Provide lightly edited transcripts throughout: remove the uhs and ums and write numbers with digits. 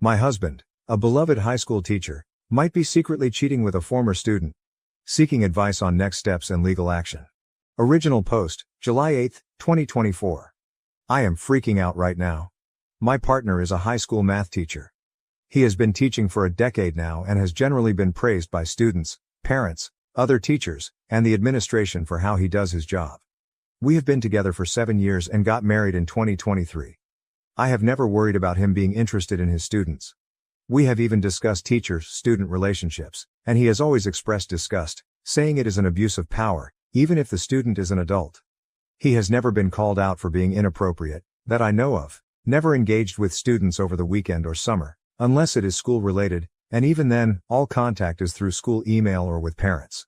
My husband, a beloved high school teacher, might be secretly cheating with a former student. Seeking advice on next steps and legal action. Original post, July 8, 2024. I am freaking out right now. My partner is a high school math teacher. He has been teaching for a decade now and has generally been praised by students, parents, other teachers, and the administration for how he does his job. We have been together for 7 years and got married in 2023. I have never worried about him being interested in his students. We have even discussed teacher-student relationships, and he has always expressed disgust, saying it is an abuse of power, even if the student is an adult. He has never been called out for being inappropriate, that I know of, never engaged with students over the weekend or summer, unless it is school-related, and even then, all contact is through school email or with parents.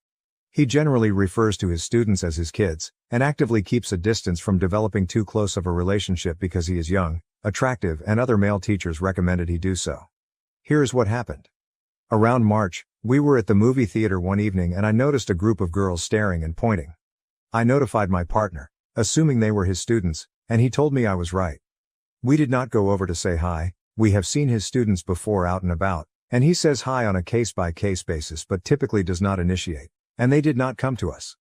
He generally refers to his students as his kids, and actively keeps a distance from developing too close of a relationship because he is young, attractive, and other male teachers recommended he do so. Here's what happened. Around March, we were at the movie theater one evening and I noticed a group of girls staring and pointing. I notified my partner, assuming they were his students, and he told me I was right. We did not go over to say hi. We have seen his students before out and about, and he says hi on a case-by-case basis but typically does not initiate, and they did not come to us.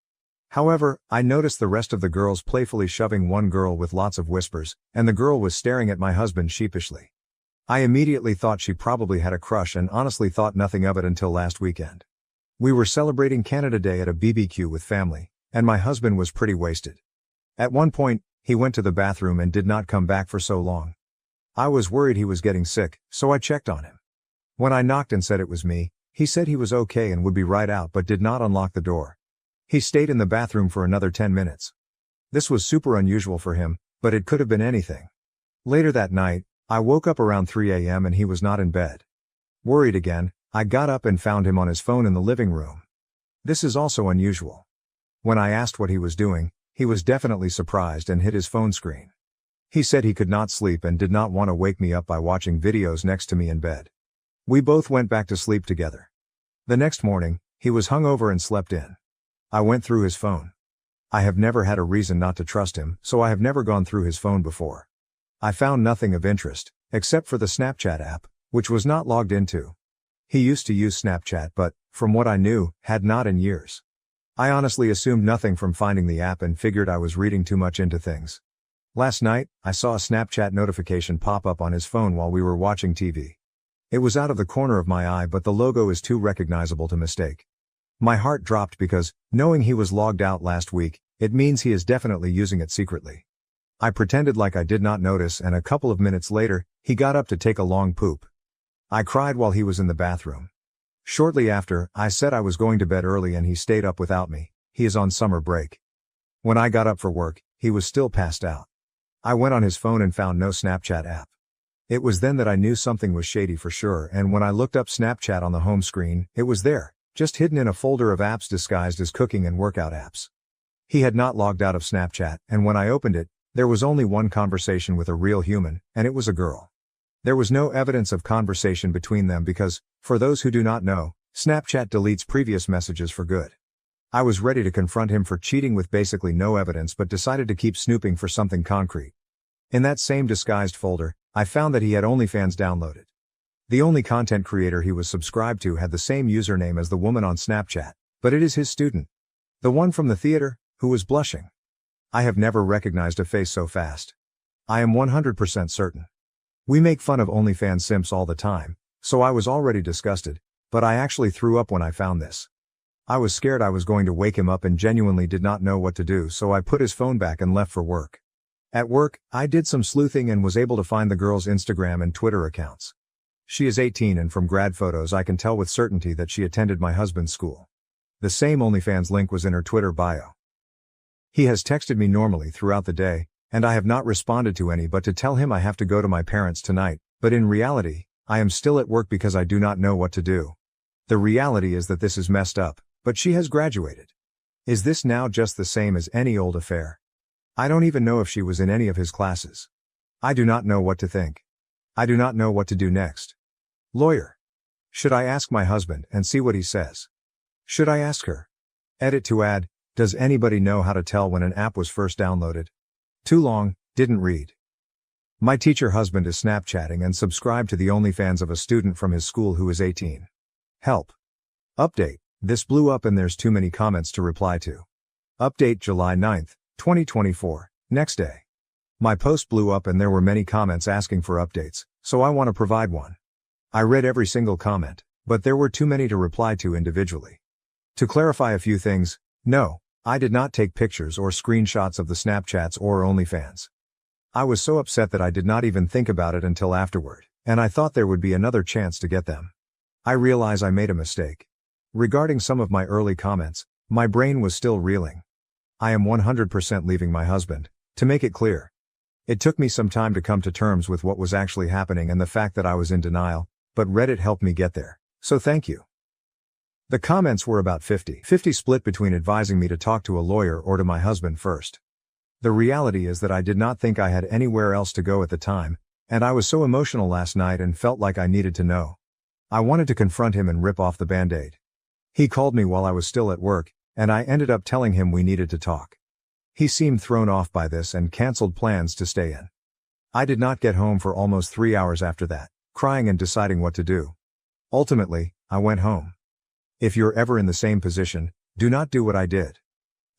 However, I noticed the rest of the girls playfully shoving one girl with lots of whispers, and the girl was staring at my husband sheepishly. I immediately thought she probably had a crush and honestly thought nothing of it until last weekend. We were celebrating Canada Day at a BBQ with family, and my husband was pretty wasted. At one point, he went to the bathroom and did not come back for so long. I was worried he was getting sick, so I checked on him. When I knocked and said it was me, he said he was okay and would be right out but did not unlock the door. He stayed in the bathroom for another 10 minutes. This was super unusual for him, but it could have been anything. Later that night, I woke up around 3 a.m. and he was not in bed. Worried again, I got up and found him on his phone in the living room. This is also unusual. When I asked what he was doing, he was definitely surprised and hit his phone screen. He said he could not sleep and did not want to wake me up by watching videos next to me in bed. We both went back to sleep together. The next morning, he was hungover and slept in. I went through his phone. I have never had a reason not to trust him, so I have never gone through his phone before. I found nothing of interest, except for the Snapchat app, which was not logged into. He used to use Snapchat but, from what I knew, had not in years. I honestly assumed nothing from finding the app and figured I was reading too much into things. Last night, I saw a Snapchat notification pop up on his phone while we were watching TV. It was out of the corner of my eye but the logo is too recognizable to mistake. My heart dropped because, knowing he was logged out last week, it means he is definitely using it secretly. I pretended like I did not notice and a couple of minutes later, he got up to take a long poop. I cried while he was in the bathroom. Shortly after, I said I was going to bed early and he stayed up without me. He is on summer break. When I got up for work, he was still passed out. I went on his phone and found no Snapchat app. It was then that I knew something was shady for sure, and when I looked up Snapchat on the home screen, it was there, just hidden in a folder of apps disguised as cooking and workout apps. He had not logged out of Snapchat, and when I opened it, there was only one conversation with a real human, and it was a girl. There was no evidence of conversation between them because, for those who do not know, Snapchat deletes previous messages for good. I was ready to confront him for cheating with basically no evidence but decided to keep snooping for something concrete. In that same disguised folder, I found that he had OnlyFans downloaded. The only content creator he was subscribed to had the same username as the woman on Snapchat, but it is his student. The one from the theater, who was blushing. I have never recognized a face so fast. I am 100% certain. We make fun of OnlyFans simps all the time, so I was already disgusted, but I actually threw up when I found this. I was scared I was going to wake him up and genuinely did not know what to do, so I put his phone back and left for work. At work, I did some sleuthing and was able to find the girl's Instagram and Twitter accounts. She is 18 and from grad photos I can tell with certainty that she attended my husband's school. The same OnlyFans link was in her Twitter bio. He has texted me normally throughout the day, and I have not responded to any but to tell him I have to go to my parents tonight, but in reality, I am still at work because I do not know what to do. The reality is that this is messed up, but she has graduated. Is this now just the same as any old affair? I don't even know if she was in any of his classes. I do not know what to think. I do not know what to do next. Lawyer. Should I ask my husband and see what he says? Should I ask her? Edit to add, does anybody know how to tell when an app was first downloaded? Too long, didn't read. My teacher husband is Snapchatting and subscribed to the OnlyFans of a student from his school who is 18. Help. Update. This blew up and there's too many comments to reply to. Update July 9th, 2024. Next day. My post blew up and there were many comments asking for updates, so I want to provide one. I read every single comment, but there were too many to reply to individually. To clarify a few things, no, I did not take pictures or screenshots of the Snapchats or OnlyFans. I was so upset that I did not even think about it until afterward, and I thought there would be another chance to get them. I realize I made a mistake. Regarding some of my early comments, my brain was still reeling. I am 100% leaving my husband, to make it clear. It took me some time to come to terms with what was actually happening and the fact that I was in denial, but Reddit helped me get there, so thank you. The comments were about 50-50 split between advising me to talk to a lawyer or to my husband first. The reality is that I did not think I had anywhere else to go at the time, and I was so emotional last night and felt like I needed to know. I wanted to confront him and rip off the band-aid. He called me while I was still at work, and I ended up telling him we needed to talk. He seemed thrown off by this and canceled plans to stay in. I did not get home for almost 3 hours after that, crying and deciding what to do. Ultimately, I went home. If you're ever in the same position, do not do what I did.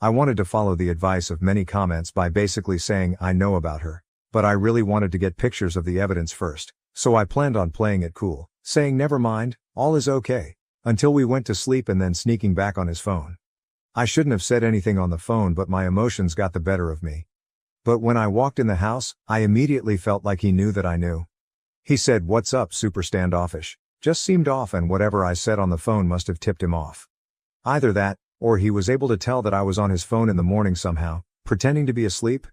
I wanted to follow the advice of many comments by basically saying I know about her, but I really wanted to get pictures of the evidence first, so I planned on playing it cool, saying never mind, all is okay, until we went to sleep and then sneaking back on his phone. I shouldn't have said anything on the phone but my emotions got the better of me. But when I walked in the house, I immediately felt like he knew that I knew. He said what's up super standoffish, just seemed off and whatever I said on the phone must have tipped him off. Either that, or he was able to tell that I was on his phone in the morning somehow, pretending to be asleep?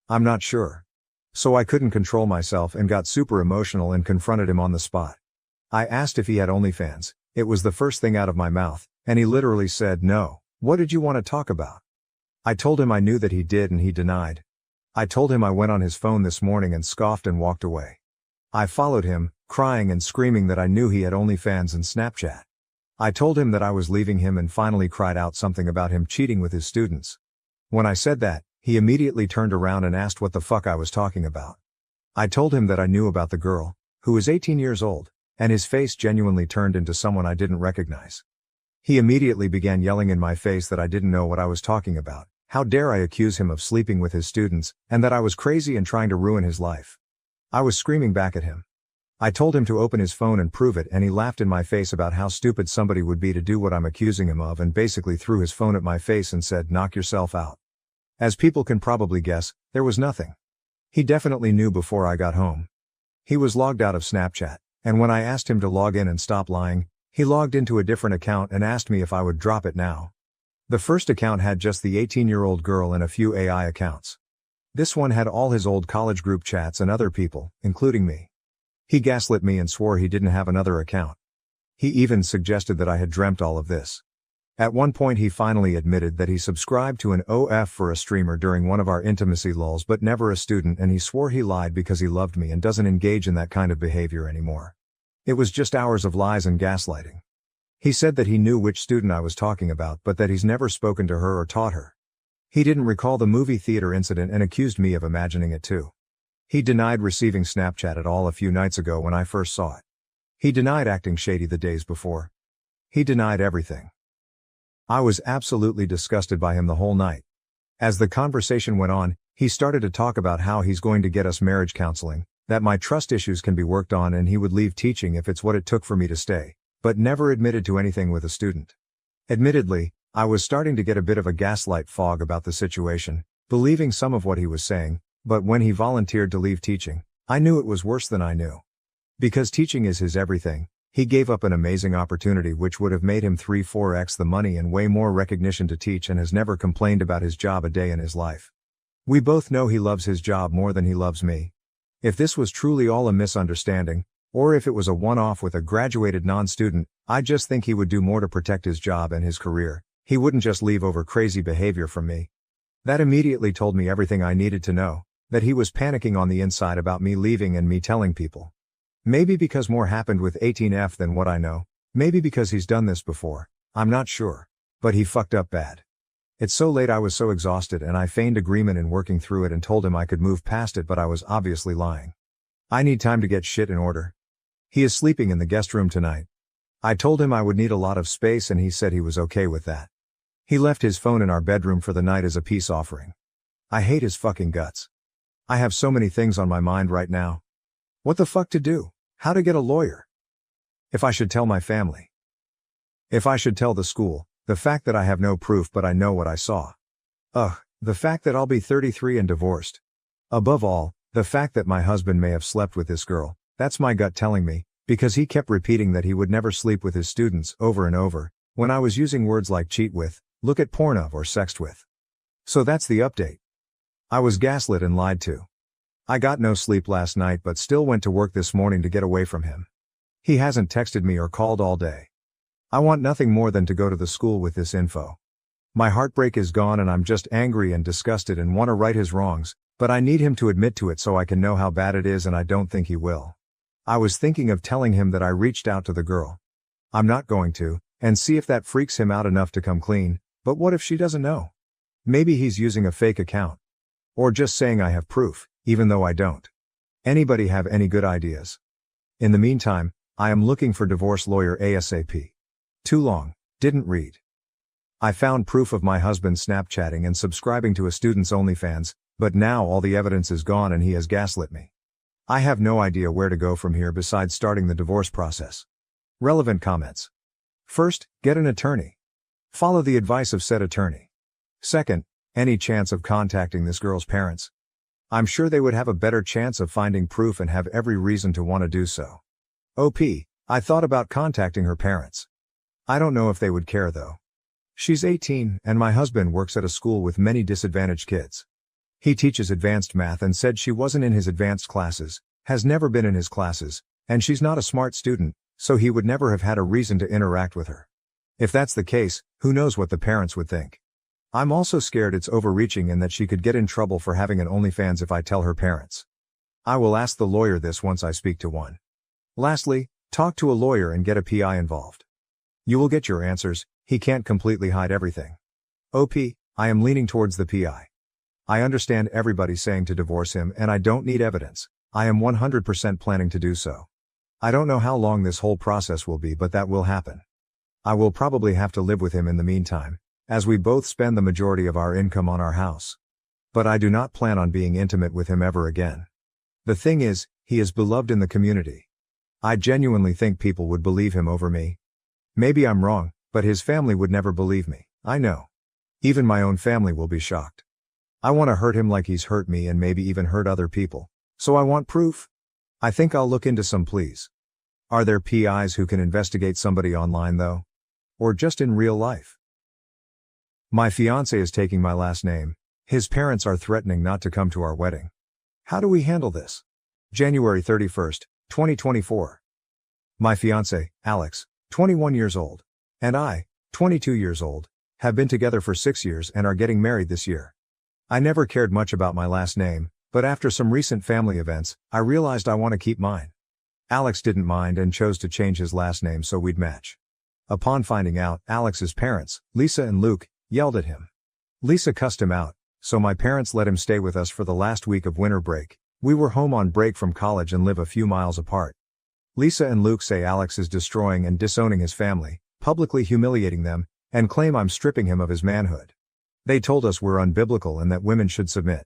I'm not sure. So I couldn't control myself and got super emotional and confronted him on the spot. I asked if he had OnlyFans, it was the first thing out of my mouth, and he literally said no, what did you want to talk about? I told him I knew that he did and he denied. I told him I went on his phone this morning and scoffed and walked away. I followed him, crying and screaming that I knew he had OnlyFans and Snapchat. I told him that I was leaving him and finally cried out something about him cheating with his students. When I said that, he immediately turned around and asked what the fuck I was talking about. I told him that I knew about the girl, who is 18 years old, and his face genuinely turned into someone I didn't recognize. He immediately began yelling in my face that I didn't know what I was talking about, how dare I accuse him of sleeping with his students, and that I was crazy and trying to ruin his life. I was screaming back at him. I told him to open his phone and prove it and he laughed in my face about how stupid somebody would be to do what I'm accusing him of and basically threw his phone at my face and said knock yourself out. As people can probably guess, there was nothing. He definitely knew before I got home. He was logged out of Snapchat, and when I asked him to log in and stop lying, he logged into a different account and asked me if I would drop it now. The first account had just the 18-year-old girl and a few AI accounts. This one had all his old college group chats and other people, including me. He gaslit me and swore he didn't have another account. He even suggested that I had dreamt all of this. At one point he finally admitted that he subscribed to an OF for a streamer during one of our intimacy lulls but never a student, and he swore he lied because he loved me and doesn't engage in that kind of behavior anymore. It was just hours of lies and gaslighting. He said that he knew which student I was talking about but that he's never spoken to her or taught her. He didn't recall the movie theater incident and accused me of imagining it too. He denied receiving Snapchat at all a few nights ago when I first saw it. He denied acting shady the days before. He denied everything. I was absolutely disgusted by him the whole night. As the conversation went on, he started to talk about how he's going to get us marriage counseling, that my trust issues can be worked on and he would leave teaching if it's what it took for me to stay, but never admitted to anything with a student. Admittedly, I was starting to get a bit of a gaslight fog about the situation, believing some of what he was saying, but when he volunteered to leave teaching, I knew it was worse than I knew. Because teaching is his everything, he gave up an amazing opportunity which would have made him 3-4x the money and way more recognition to teach, and has never complained about his job a day in his life. We both know he loves his job more than he loves me. If this was truly all a misunderstanding, or if it was a one-off with a graduated non-student, I just think he would do more to protect his job and his career. He wouldn't just leave over crazy behavior from me. That immediately told me everything I needed to know, that he was panicking on the inside about me leaving and me telling people. Maybe because more happened with 18F than what I know, maybe because he's done this before, I'm not sure. But he fucked up bad. It's so late, I was so exhausted, and I feigned agreement in working through it and told him I could move past it, but I was obviously lying. I need time to get shit in order. He is sleeping in the guest room tonight. I told him I would need a lot of space and he said he was okay with that. He left his phone in our bedroom for the night as a peace offering. I hate his fucking guts. I have so many things on my mind right now. What the fuck to do? How to get a lawyer? If I should tell my family. If I should tell the school, the fact that I have no proof but I know what I saw. The fact that I'll be 33 and divorced. Above all, the fact that my husband may have slept with this girl, that's my gut telling me, because he kept repeating that he would never sleep with his students over and over, when I was using words like cheat with, look at porn of, or sexed with. So that's the update. I was gaslit and lied to. I got no sleep last night but still went to work this morning to get away from him. He hasn't texted me or called all day. I want nothing more than to go to the school with this info. My heartbreak is gone and I'm just angry and disgusted and want to right his wrongs, but I need him to admit to it so I can know how bad it is, and I don't think he will. I was thinking of telling him that I reached out to the girl. I'm not going to, and see if that freaks him out enough to come clean, but what if she doesn't know? Maybe he's using a fake account. Or just saying I have proof, even though I don't. Anybody have any good ideas? In the meantime, I am looking for divorce lawyer ASAP. Too long, didn't read. I found proof of my husband Snapchatting and subscribing to a student's OnlyFans, but now all the evidence is gone and he has gaslit me. I have no idea where to go from here besides starting the divorce process. Relevant comments. First, get an attorney. Follow the advice of said attorney. Second, any chance of contacting this girl's parents? I'm sure they would have a better chance of finding proof and have every reason to want to do so. OP, I thought about contacting her parents. I don't know if they would care though. She's 18, and my husband works at a school with many disadvantaged kids. He teaches advanced math and said she wasn't in his advanced classes, has never been in his classes, and she's not a smart student, so he would never have had a reason to interact with her. If that's the case, who knows what the parents would think. I'm also scared it's overreaching and that she could get in trouble for having an OnlyFans if I tell her parents. I will ask the lawyer this once I speak to one. Lastly, talk to a lawyer and get a PI involved. You will get your answers. He can't completely hide everything. OP, I am leaning towards the PI. I understand everybody saying to divorce him and I don't need evidence. I am 100% planning to do so. I don't know how long this whole process will be, but that will happen. I will probably have to live with him in the meantime, as we both spend the majority of our income on our house. But I do not plan on being intimate with him ever again. The thing is, he is beloved in the community. I genuinely think people would believe him over me. Maybe I'm wrong, but his family would never believe me, I know. Even my own family will be shocked. I want to hurt him like he's hurt me and maybe even hurt other people, so I want proof. I think I'll look into some, please. Are there PIs who can investigate somebody online though? Or just in real life? My fiancé is taking my last name. His parents are threatening not to come to our wedding. How do we handle this? January 31st, 2024. My fiancé, Alex, 21 years old, and I, 22 years old, have been together for 6 years and are getting married this year. I never cared much about my last name, but after some recent family events, I realized I want to keep mine. Alex didn't mind and chose to change his last name so we'd match. Upon finding out, Alex's parents, Lisa and Luke, yelled at him. Lisa cussed him out, so my parents let him stay with us for the last week of winter break. We were home on break from college and live a few miles apart. Lisa and Luke say Alex is destroying and disowning his family, publicly humiliating them, and claim I'm stripping him of his manhood. They told us we're unbiblical and that women should submit.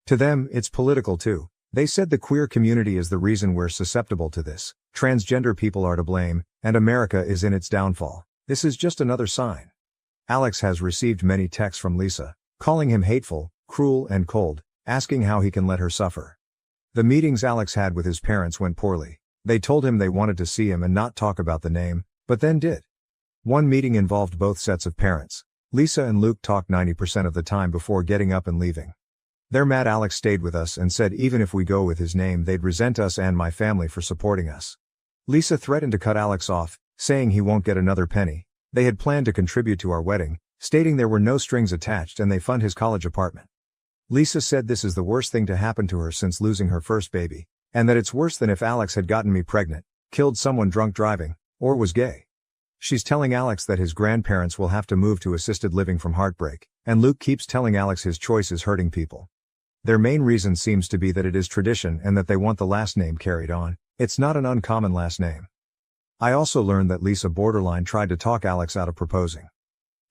To them, it's political too. They said the queer community is the reason we're susceptible to this, transgender people are to blame, and America is in its downfall. This is just another sign. Alex has received many texts from Lisa, calling him hateful, cruel and cold, asking how he can let her suffer. The meetings Alex had with his parents went poorly. They told him they wanted to see him and not talk about the name, but then did. One meeting involved both sets of parents. Lisa and Luke talked 90% of the time before getting up and leaving. They're mad Alex stayed with us and said even if we go with his name they'd resent us and my family for supporting us. Lisa threatened to cut Alex off, saying he won't get another penny. They had planned to contribute to our wedding, stating there were no strings attached and they fund his college apartment. Lisa said this is the worst thing to happen to her since losing her first baby, and that it's worse than if Alex had gotten me pregnant, killed someone drunk driving, or was gay. She's telling Alex that his grandparents will have to move to assisted living from heartbreak, and Luke keeps telling Alex his choice is hurting people. Their main reason seems to be that it is tradition and that they want the last name carried on. It's not an uncommon last name. I also learned that Lisa borderline tried to talk Alex out of proposing.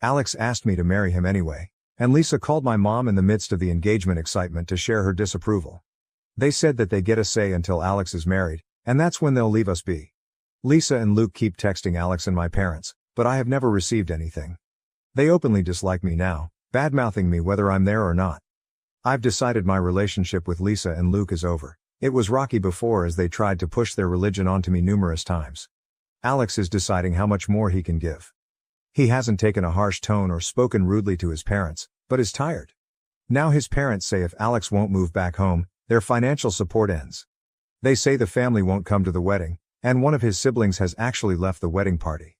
Alex asked me to marry him anyway, and Lisa called my mom in the midst of the engagement excitement to share her disapproval. They said that they get a say until Alex is married, and that's when they'll leave us be. Lisa and Luke keep texting Alex and my parents, but I have never received anything. They openly dislike me now, bad-mouthing me whether I'm there or not. I've decided my relationship with Lisa and Luke is over. It was rocky before as they tried to push their religion onto me numerous times. Alex is deciding how much more he can give. He hasn't taken a harsh tone or spoken rudely to his parents, but is tired. Now his parents say if Alex won't move back home, their financial support ends. They say the family won't come to the wedding, and one of his siblings has actually left the wedding party.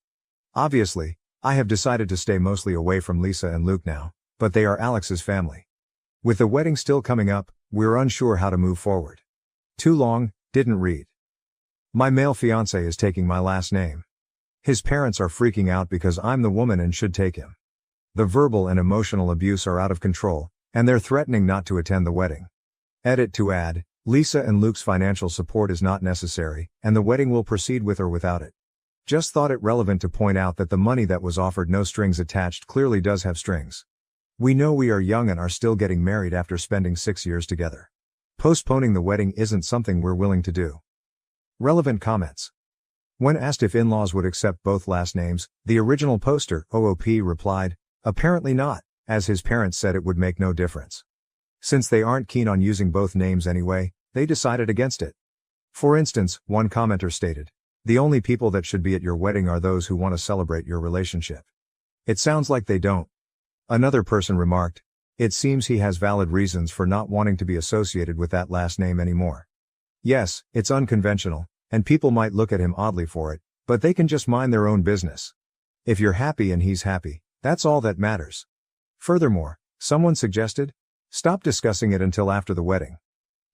Obviously, I have decided to stay mostly away from Lisa and Luke now, but they are Alex's family. With the wedding still coming up, we're unsure how to move forward. Too long, didn't read. My male fiancé is taking my last name. His parents are freaking out because I'm the woman and should take him. The verbal and emotional abuse are out of control, and they're threatening not to attend the wedding. Edit to add, Lisa and Luke's financial support is not necessary, and the wedding will proceed with or without it. Just thought it relevant to point out that the money that was offered no strings attached clearly does have strings. We know we are young and are still getting married after spending 6 years together. Postponing the wedding isn't something we're willing to do. Relevant comments. When asked if in-laws would accept both last names, the original poster, OOP, replied, apparently not, as his parents said it would make no difference. Since they aren't keen on using both names anyway, they decided against it. For instance, one commenter stated, the only people that should be at your wedding are those who want to celebrate your relationship. It sounds like they don't. Another person remarked, it seems he has valid reasons for not wanting to be associated with that last name anymore. Yes, it's unconventional, and people might look at him oddly for it, but they can just mind their own business. If you're happy and he's happy, that's all that matters. Furthermore, someone suggested, stop discussing it until after the wedding.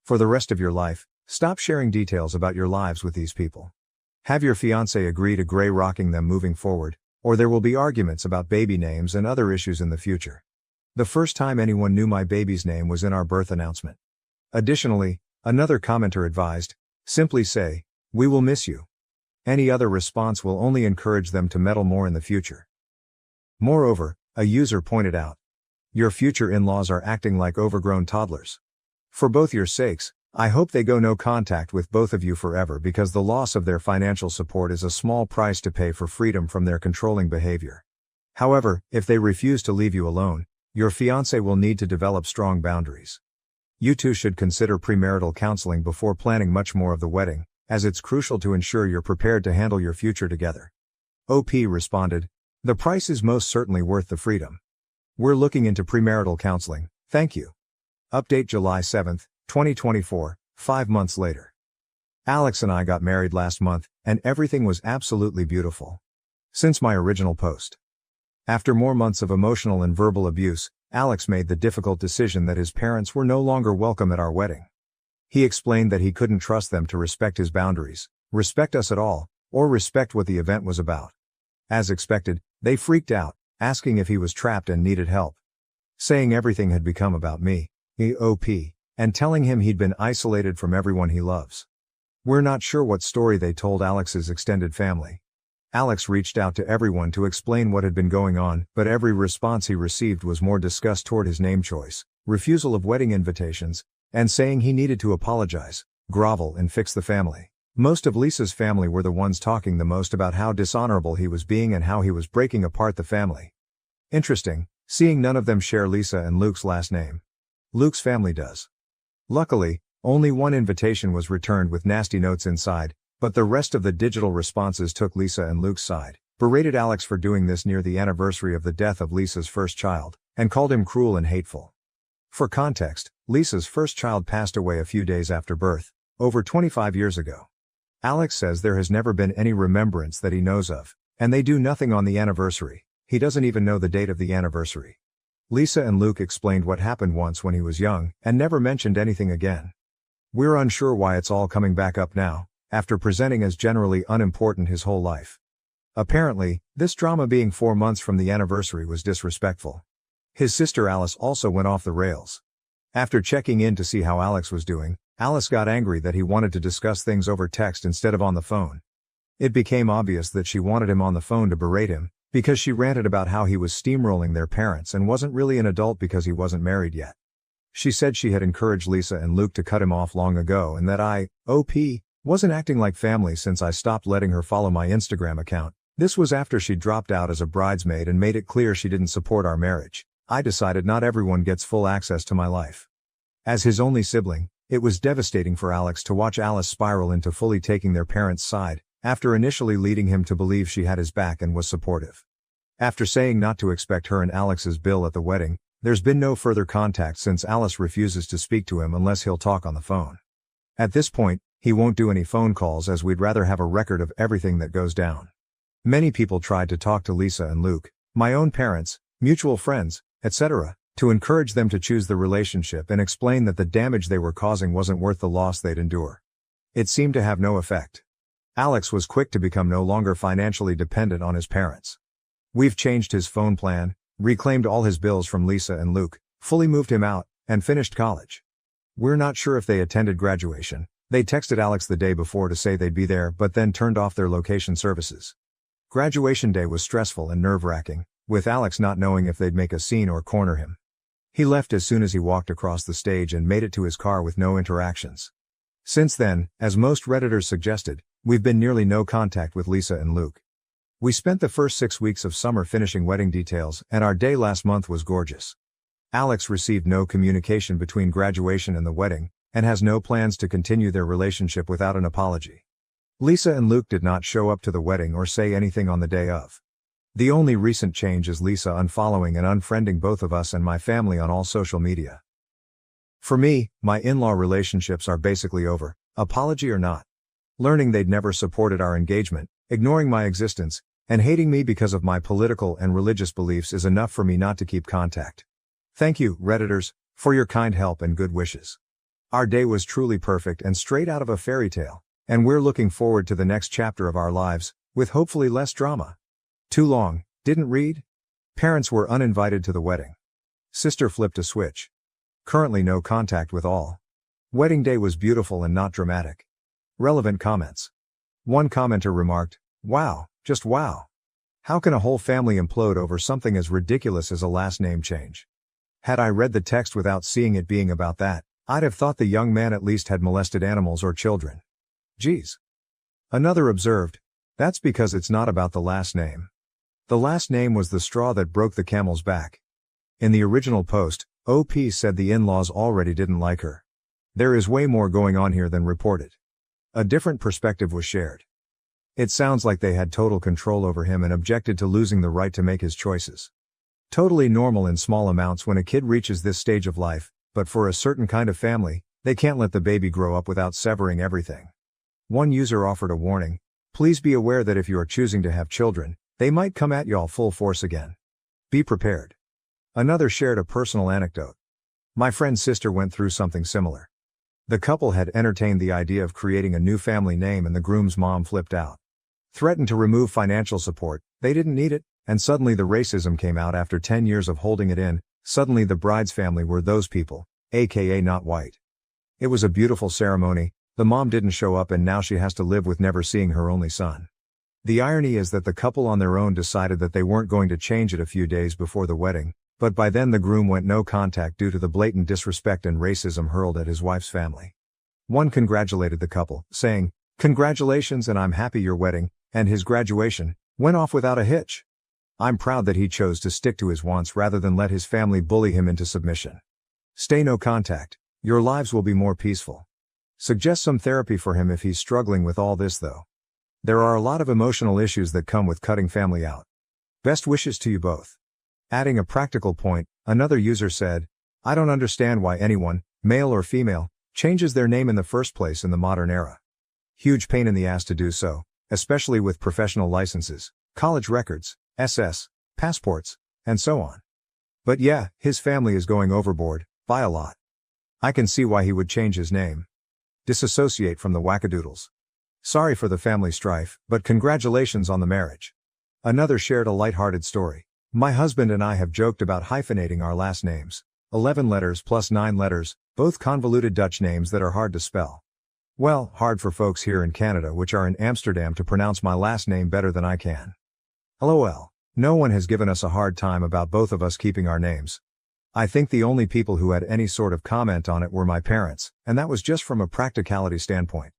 For the rest of your life, stop sharing details about your lives with these people. Have your fiancé agree to gray rocking them moving forward, or there will be arguments about baby names and other issues in the future. The first time anyone knew my baby's name was in our birth announcement. Additionally, another commenter advised, simply say, we will miss you. Any other response will only encourage them to meddle more in the future. Moreover, a user pointed out, your future in-laws are acting like overgrown toddlers. For both your sakes, I hope they go no contact with both of you forever because the loss of their financial support is a small price to pay for freedom from their controlling behavior. However, if they refuse to leave you alone, your fiancé will need to develop strong boundaries. You two should consider premarital counseling before planning much more of the wedding, as it's crucial to ensure you're prepared to handle your future together. OP responded, the price is most certainly worth the freedom. We're looking into premarital counseling, thank you. Update July 7, 2024, 5 months later. Alex and I got married last month, and everything was absolutely beautiful. Since my original post. After more months of emotional and verbal abuse, Alex made the difficult decision that his parents were no longer welcome at our wedding. He explained that he couldn't trust them to respect his boundaries, respect us at all, or respect what the event was about. As expected, they freaked out, asking if he was trapped and needed help. Saying everything had become about me, EOP, and telling him he'd been isolated from everyone he loves. We're not sure what story they told Alex's extended family. Alex reached out to everyone to explain what had been going on, but every response he received was more disgust toward his name choice, refusal of wedding invitations, and saying he needed to apologize, grovel and fix the family. Most of Lisa's family were the ones talking the most about how dishonorable he was being and how he was breaking apart the family. Interesting, seeing none of them share Lisa and Luke's last name. Luke's family does. Luckily, only one invitation was returned with nasty notes inside, but the rest of the digital responses took Lisa and Luke's side, berated Alex for doing this near the anniversary of the death of Lisa's first child, and called him cruel and hateful. For context, Lisa's first child passed away a few days after birth, over 25 years ago. Alex says there has never been any remembrance that he knows of, and they do nothing on the anniversary. He doesn't even know the date of the anniversary. Lisa and Luke explained what happened once when he was young, and never mentioned anything again. We're unsure why it's all coming back up now, after presenting as generally unimportant his whole life. Apparently, this drama being 4 months from the anniversary was disrespectful. His sister Alice also went off the rails. After checking in to see how Alex was doing, Alice got angry that he wanted to discuss things over text instead of on the phone. It became obvious that she wanted him on the phone to berate him, because she ranted about how he was steamrolling their parents and wasn't really an adult because he wasn't married yet. She said she had encouraged Lisa and Luke to cut him off long ago and that I, OP, wasn't acting like family since I stopped letting her follow my Instagram account. This was after she dropped out as a bridesmaid and made it clear she didn't support our marriage. I decided not everyone gets full access to my life. As his only sibling, it was devastating for Alex to watch Alice spiral into fully taking their parents' side, after initially leading him to believe she had his back and was supportive. After saying not to expect her and Alex's bill at the wedding, there's been no further contact since Alice refuses to speak to him unless he'll talk on the phone. At this point, he won't do any phone calls as we'd rather have a record of everything that goes down. Many people tried to talk to Lisa and Luke, my own parents, mutual friends, etc., to encourage them to choose the relationship and explain that the damage they were causing wasn't worth the loss they'd endure. It seemed to have no effect. Alex was quick to become no longer financially dependent on his parents. We've changed his phone plan, reclaimed all his bills from Lisa and Luke, fully moved him out, and finished college. We're not sure if they attended graduation. They texted Alex the day before to say they'd be there but then turned off their location services. Graduation day was stressful and nerve-wracking, with Alex not knowing if they'd make a scene or corner him. He left as soon as he walked across the stage and made it to his car with no interactions. Since then, as most Redditors suggested, we've been nearly no contact with Lisa and Luke. We spent the first 6 weeks of summer finishing wedding details, and our day last month was gorgeous. Alex received no communication between graduation and the wedding, and has no plans to continue their relationship without an apology. Lisa and Luke did not show up to the wedding or say anything on the day of. The only recent change is Lisa unfollowing and unfriending both of us and my family on all social media. For me, my in-law relationships are basically over, apology or not. Learning they'd never supported our engagement, ignoring my existence, and hating me because of my political and religious beliefs is enough for me not to keep contact. Thank you, Redditors, for your kind help and good wishes. Our day was truly perfect and straight out of a fairy tale, and we're looking forward to the next chapter of our lives, with hopefully less drama. Too long, didn't read? Parents were uninvited to the wedding. Sister flipped a switch. Currently no contact with all. Wedding day was beautiful and not dramatic. Relevant comments. One commenter remarked, "Wow, just wow. How can a whole family implode over something as ridiculous as a last name change?" Had I read the text without seeing it being about that, I'd have thought the young man at least had molested animals or children. Geez. Another observed, "That's because it's not about the last name. The last name was the straw that broke the camel's back." In the original post, OP said the in-laws already didn't like her. There is way more going on here than reported. A different perspective was shared. It sounds like they had total control over him and objected to losing the right to make his choices. Totally normal in small amounts when a kid reaches this stage of life, but for a certain kind of family, they can't let the baby grow up without severing everything. One user offered a warning, "Please be aware that if you are choosing to have children, they might come at y'all full force again. Be prepared." Another shared a personal anecdote. "My friend's sister went through something similar. The couple had entertained the idea of creating a new family name and the groom's mom flipped out. Threatened to remove financial support, they didn't need it, and suddenly the racism came out after 10 years of holding it in. Suddenly the bride's family were those people, aka not white. It was a beautiful ceremony, the mom didn't show up and now she has to live with never seeing her only son. The irony is that the couple on their own decided that they weren't going to change it a few days before the wedding, but by then the groom went no contact due to the blatant disrespect and racism hurled at his wife's family. One congratulated the couple, saying, 'Congratulations and I'm happy your wedding, and his graduation, went off without a hitch. I'm proud that he chose to stick to his wants rather than let his family bully him into submission. Stay no contact, your lives will be more peaceful.' Suggest some therapy for him if he's struggling with all this though. There are a lot of emotional issues that come with cutting family out. Best wishes to you both." Adding a practical point, another user said, "I don't understand why anyone, male or female, changes their name in the first place in the modern era. Huge pain in the ass to do so, especially with professional licenses, college records, SS, passports, and so on. But yeah, his family is going overboard, by a lot. I can see why he would change his name. Disassociate from the wackadoodles. Sorry for the family strife, but congratulations on the marriage." Another shared a lighthearted story. My husband and I have joked about hyphenating our last names. 11 letters plus 9 letters, both convoluted Dutch names that are hard to spell. Well, hard for folks here in Canada which are in Amsterdam to pronounce my last name better than I can. LOL. No one has given us a hard time about both of us keeping our names. I think the only people who had any sort of comment on it were my parents, and that was just from a practicality standpoint.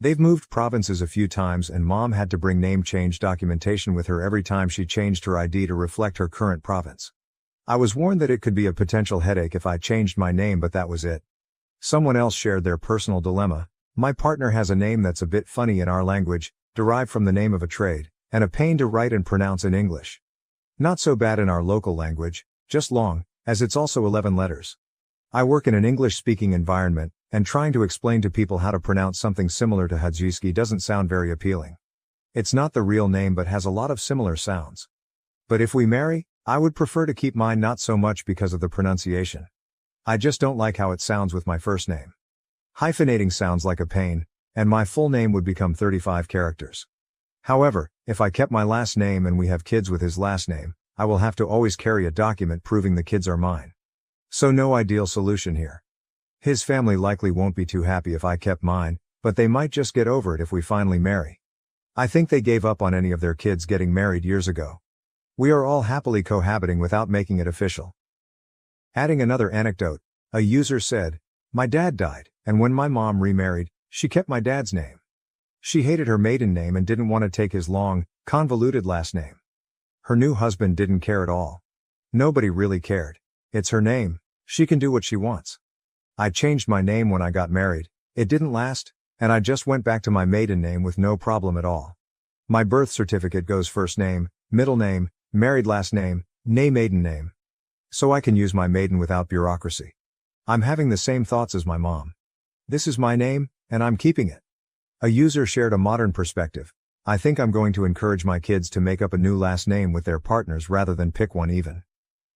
They've moved provinces a few times and mom had to bring name change documentation with her every time she changed her ID to reflect her current province. I was warned that it could be a potential headache if I changed my name, but that was it. Someone else shared their personal dilemma. My partner has a name that's a bit funny in our language, derived from the name of a trade, and a pain to write and pronounce in English. Not so bad in our local language, just long, as it's also 11 letters. I work in an English-speaking environment, and trying to explain to people how to pronounce something similar to Hadzinski doesn't sound very appealing. It's not the real name but has a lot of similar sounds. But if we marry, I would prefer to keep mine, not so much because of the pronunciation. I just don't like how it sounds with my first name. Hyphenating sounds like a pain, and my full name would become 35 characters. However, if I kept my last name and we have kids with his last name, I will have to always carry a document proving the kids are mine. So no ideal solution here. His family likely won't be too happy if I kept mine, but they might just get over it if we finally marry. I think they gave up on any of their kids getting married years ago. We are all happily cohabiting without making it official. Adding another anecdote, a user said, "My dad died, and when my mom remarried, she kept my dad's name. She hated her maiden name and didn't want to take his long, convoluted last name. Her new husband didn't care at all. Nobody really cared. It's her name, she can do what she wants. I changed my name when I got married, it didn't last, and I just went back to my maiden name with no problem at all. My birth certificate goes first name, middle name, married last name, maiden name. So I can use my maiden without bureaucracy. I'm having the same thoughts as my mom. This is my name, and I'm keeping it." A user shared a modern perspective. "I think I'm going to encourage my kids to make up a new last name with their partners rather than pick one even.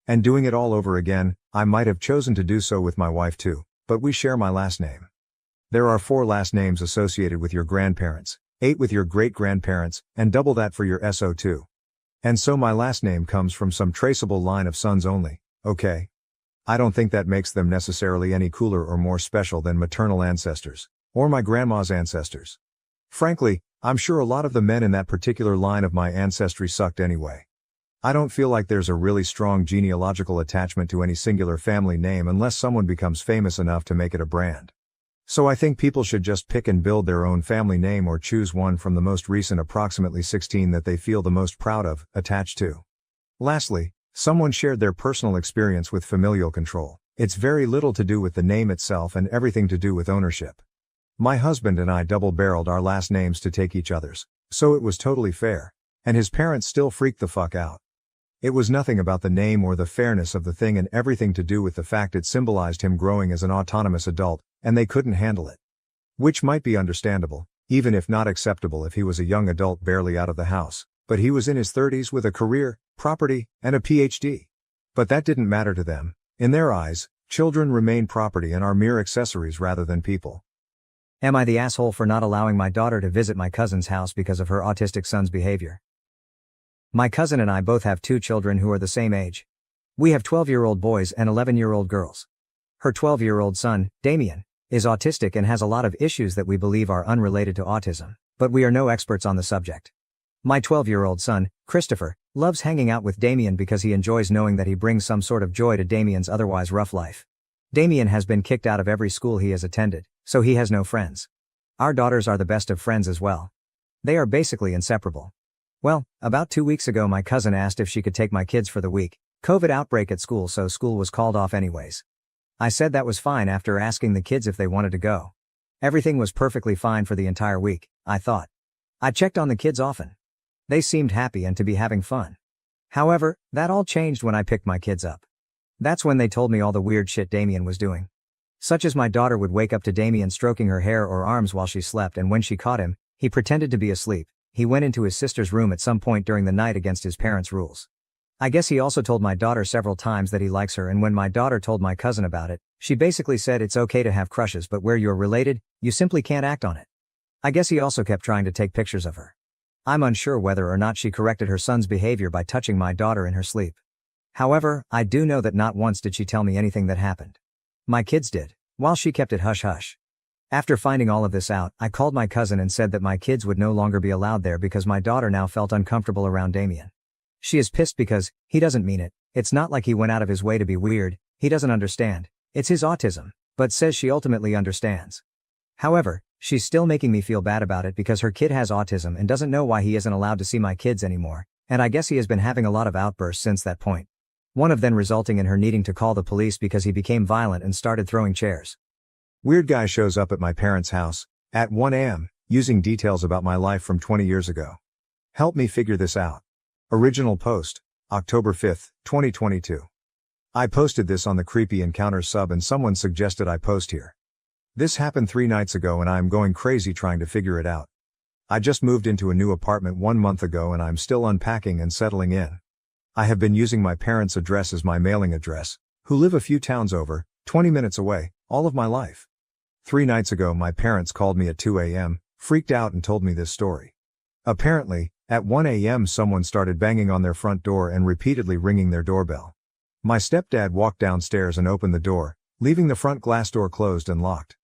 And doing it all over again, I might have chosen to do so with my wife too, but we share my last name. There are 4 last names associated with your grandparents, 8 with your great-grandparents, and double that for your SO2. And so my last name comes from some traceable line of sons only, okay? I don't think that makes them necessarily any cooler or more special than maternal ancestors, or my grandma's ancestors. Frankly, I'm sure a lot of the men in that particular line of my ancestry sucked anyway. I don't feel like there's a really strong genealogical attachment to any singular family name unless someone becomes famous enough to make it a brand. So I think people should just pick and build their own family name or choose one from the most recent approximately 16 that they feel the most proud of, attached to." Lastly, someone shared their personal experience with familial control. "It's very little to do with the name itself and everything to do with ownership. My husband and I double-barreled our last names to take each other's, so it was totally fair. And his parents still freaked the fuck out. It was nothing about the name or the fairness of the thing and everything to do with the fact it symbolized him growing as an autonomous adult, and they couldn't handle it. Which might be understandable, even if not acceptable if he was a young adult barely out of the house, but he was in his 30s with a career, property, and a PhD. But that didn't matter to them. In their eyes, children remain property and are mere accessories rather than people." Am I the asshole for not allowing my daughter to visit my cousin's house because of her autistic son's behavior? My cousin and I both have 2 children who are the same age. We have 12-year-old boys and 11-year-old girls. Her 12-year-old son, Damien, is autistic and has a lot of issues that we believe are unrelated to autism, but we are no experts on the subject. My 12-year-old son, Christopher, loves hanging out with Damien because he enjoys knowing that he brings some sort of joy to Damien's otherwise rough life. Damien has been kicked out of every school he has attended, so he has no friends. Our daughters are the best of friends as well. They are basically inseparable. Well, about 2 weeks ago my cousin asked if she could take my kids for the week. COVID outbreak at school, so school was called off anyways. I said that was fine after asking the kids if they wanted to go. Everything was perfectly fine for the entire week, I thought. I checked on the kids often. They seemed happy and to be having fun. However, that all changed when I picked my kids up. That's when they told me all the weird shit Damien was doing. Such as my daughter would wake up to Damien stroking her hair or arms while she slept, and when she caught him, he pretended to be asleep. He went into his sister's room at some point during the night against his parents' rules. I guess he also told my daughter several times that he likes her, and when my daughter told my cousin about it, she basically said it's okay to have crushes, but where you're related, you simply can't act on it. I guess he also kept trying to take pictures of her. I'm unsure whether or not she corrected her son's behavior by touching my daughter in her sleep. However, I do know that not once did she tell me anything that happened. My kids did, while she kept it hush-hush. After finding all of this out, I called my cousin and said that my kids would no longer be allowed there because my daughter now felt uncomfortable around Damien. She is pissed because he doesn't mean it. It's not like he went out of his way to be weird, he doesn't understand. It's his autism, but says she ultimately understands. However, she's still making me feel bad about it because her kid has autism and doesn't know why he isn't allowed to see my kids anymore, and I guess he has been having a lot of outbursts since that point. One of them resulting in her needing to call the police because he became violent and started throwing chairs. Weird guy shows up at my parents' house at 1 a.m., using details about my life from 20 years ago. Help me figure this out. Original post, October 5, 2022. I posted this on the Creepy Encounters sub and someone suggested I post here. This happened 3 nights ago and I'm going crazy trying to figure it out. I just moved into a new apartment 1 month ago and I'm still unpacking and settling in. I have been using my parents' address as my mailing address, who live a few towns over, 20 minutes away, all of my life. 3 nights ago my parents called me at 2 a.m., freaked out and told me this story. Apparently, at 1 a.m. someone started banging on their front door and repeatedly ringing their doorbell. My stepdad walked downstairs and opened the door, leaving the front glass door closed and locked.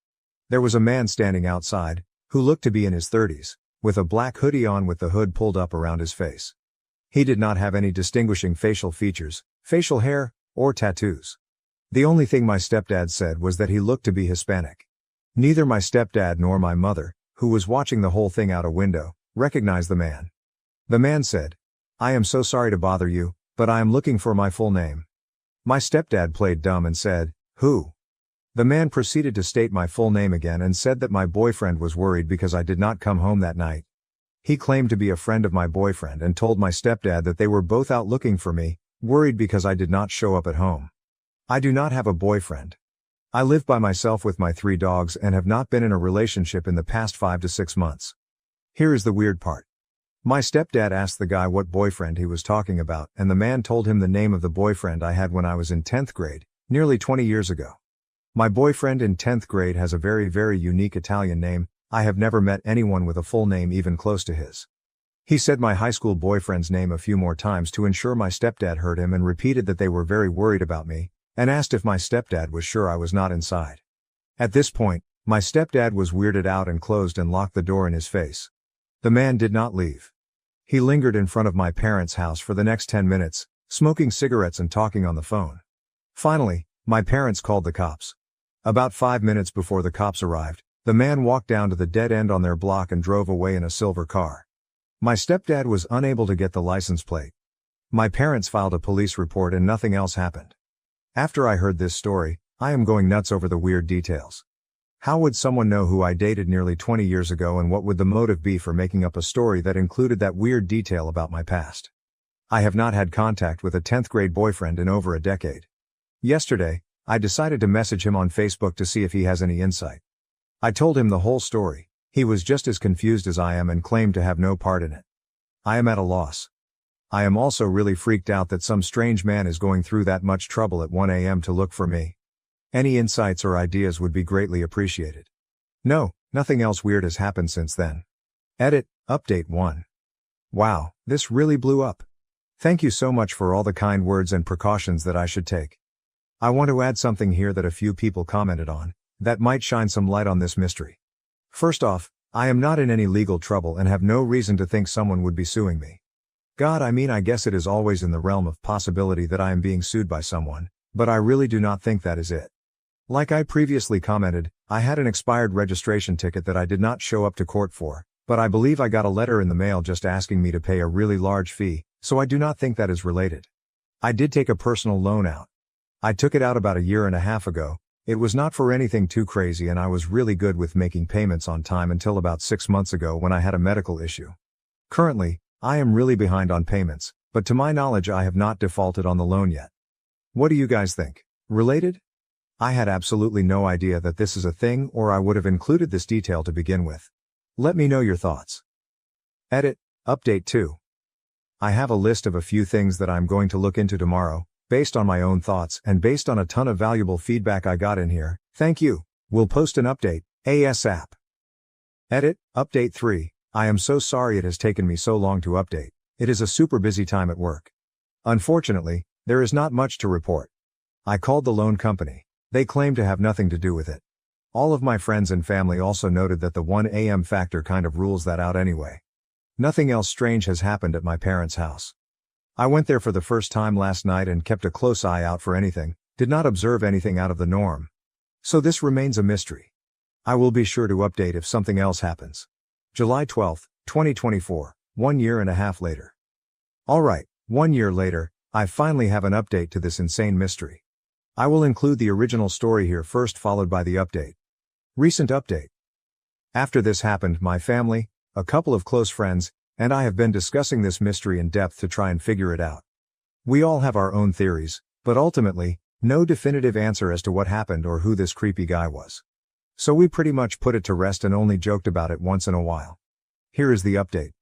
There was a man standing outside, who looked to be in his 30s, with a black hoodie on with the hood pulled up around his face. He did not have any distinguishing facial features, facial hair, or tattoos. The only thing my stepdad said was that he looked to be Hispanic. Neither my stepdad nor my mother, who was watching the whole thing out a window, recognized the man. The man said, "I am so sorry to bother you, but I am looking for my full name." My stepdad played dumb and said, "Who?" The man proceeded to state my full name again and said that my boyfriend was worried because I did not come home that night. He claimed to be a friend of my boyfriend and told my stepdad that they were both out looking for me, worried because I did not show up at home. I do not have a boyfriend. I live by myself with my 3 dogs and have not been in a relationship in the past 5 to 6 months. Here is the weird part. My stepdad asked the guy what boyfriend he was talking about and the man told him the name of the boyfriend I had when I was in 10th grade, nearly 20 years ago. My boyfriend in 10th grade has a very, very unique Italian name. I have never met anyone with a full name even close to his. He said my high school boyfriend's name a few more times to ensure my stepdad heard him and repeated that they were very worried about me, and asked if my stepdad was sure I was not inside. At this point, my stepdad was weirded out and closed and locked the door in his face. The man did not leave. He lingered in front of my parents' house for the next 10 minutes, smoking cigarettes and talking on the phone. Finally, my parents called the cops. About 5 minutes before the cops arrived, the man walked down to the dead end on their block and drove away in a silver car. My stepdad was unable to get the license plate. My parents filed a police report and nothing else happened. After I heard this story, I am going nuts over the weird details. How would someone know who I dated nearly 20 years ago and what would the motive be for making up a story that included that weird detail about my past? I have not had contact with a 10th grade boyfriend in over a decade. Yesterday, I decided to message him on Facebook to see if he has any insight. I told him the whole story. He was just as confused as I am and claimed to have no part in it. I am at a loss. I am also really freaked out that some strange man is going through that much trouble at 1 a.m. to look for me. Any insights or ideas would be greatly appreciated. No, nothing else weird has happened since then. Edit, Update 1. Wow, this really blew up. Thank you so much for all the kind words and precautions that I should take. I want to add something here that a few people commented on, that might shine some light on this mystery. First off, I am not in any legal trouble and have no reason to think someone would be suing me. I guess it is always in the realm of possibility that I am being sued by someone, but I really do not think that is it. Like I previously commented, I had an expired registration ticket that I did not show up to court for, but I believe I got a letter in the mail just asking me to pay a really large fee, so I do not think that is related. I did take a personal loan out. I took it out about 1.5 years ago. It was not for anything too crazy and I was really good with making payments on time until about 6 months ago when I had a medical issue. Currently, I am really behind on payments, but to my knowledge I have not defaulted on the loan yet. What do you guys think? Related? I had absolutely no idea that this is a thing or I would have included this detail to begin with. Let me know your thoughts. Edit, Update 2. I have a list of a few things that I'm going to look into tomorrow, based on my own thoughts and based on a ton of valuable feedback I got in here. Thank you. We'll post an update, ASAP. Edit, Update 3. I am so sorry it has taken me so long to update. It is a super busy time at work. Unfortunately, there is not much to report. I called the loan company. They claim to have nothing to do with it. All of my friends and family also noted that the 1 a.m. factor kind of rules that out anyway. Nothing else strange has happened at my parents' house. I went there for the first time last night and kept a close eye out for anything, did not observe anything out of the norm. So this remains a mystery. I will be sure to update if something else happens. July 12, 2024, 1 year and a half later. Alright, 1 year later, I finally have an update to this insane mystery. I will include the original story here first, followed by the update. Recent update. After this happened, my family, a couple of close friends, and I have been discussing this mystery in depth to try and figure it out. We all have our own theories, but ultimately, no definitive answer as to what happened or who this creepy guy was. So we pretty much put it to rest and only joked about it once in a while. Here is the update.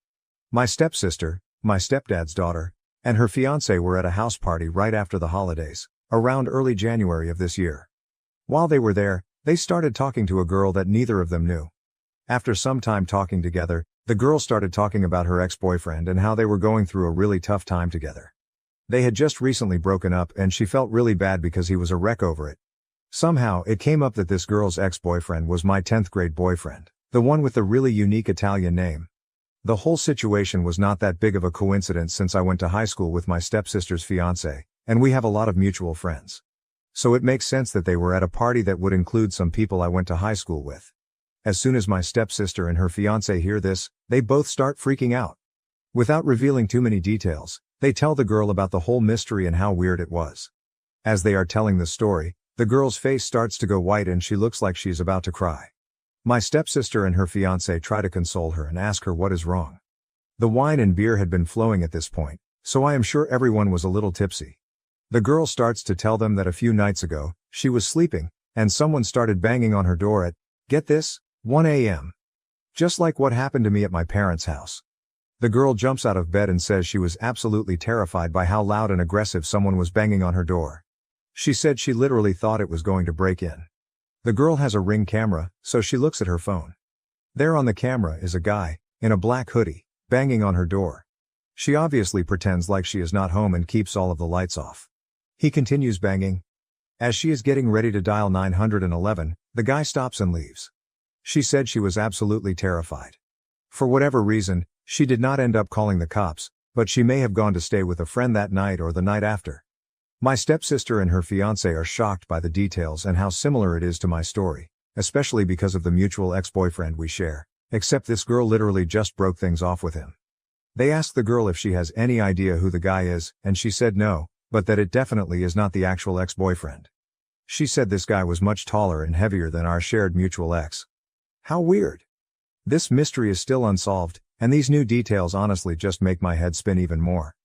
My stepsister, my stepdad's daughter, and her fiancé were at a house party right after the holidays, around early January of this year. While they were there, they started talking to a girl that neither of them knew. After some time talking together, the girl started talking about her ex-boyfriend and how they were going through a really tough time together. They had just recently broken up and she felt really bad because he was a wreck over it. Somehow, it came up that this girl's ex-boyfriend was my 10th grade boyfriend, the one with the really unique Italian name. The whole situation was not that big of a coincidence since I went to high school with my stepsister's fiancé, and we have a lot of mutual friends. So it makes sense that they were at a party that would include some people I went to high school with. As soon as my stepsister and her fiancé hear this, they both start freaking out. Without revealing too many details, they tell the girl about the whole mystery and how weird it was. As they are telling the story, the girl's face starts to go white and she looks like she's about to cry. My stepsister and her fiancé try to console her and ask her what is wrong. The wine and beer had been flowing at this point, so I am sure everyone was a little tipsy. The girl starts to tell them that a few nights ago, she was sleeping, and someone started banging on her door at, get this, 1 a.m. Just like what happened to me at my parents' house. The girl jumps out of bed and says she was absolutely terrified by how loud and aggressive someone was banging on her door. She said she literally thought it was going to break in. The girl has a Ring camera, so she looks at her phone. There on the camera is a guy, in a black hoodie, banging on her door. She obviously pretends like she is not home and keeps all of the lights off. He continues banging. As she is getting ready to dial 911, the guy stops and leaves. She said she was absolutely terrified. For whatever reason, she did not end up calling the cops, but she may have gone to stay with a friend that night or the night after. My stepsister and her fiancé are shocked by the details and how similar it is to my story, especially because of the mutual ex-boyfriend we share, except this girl literally just broke things off with him. They asked the girl if she has any idea who the guy is, and she said no, but that it definitely is not the actual ex-boyfriend. She said this guy was much taller and heavier than our shared mutual ex. How weird. This mystery is still unsolved, and these new details honestly just make my head spin even more.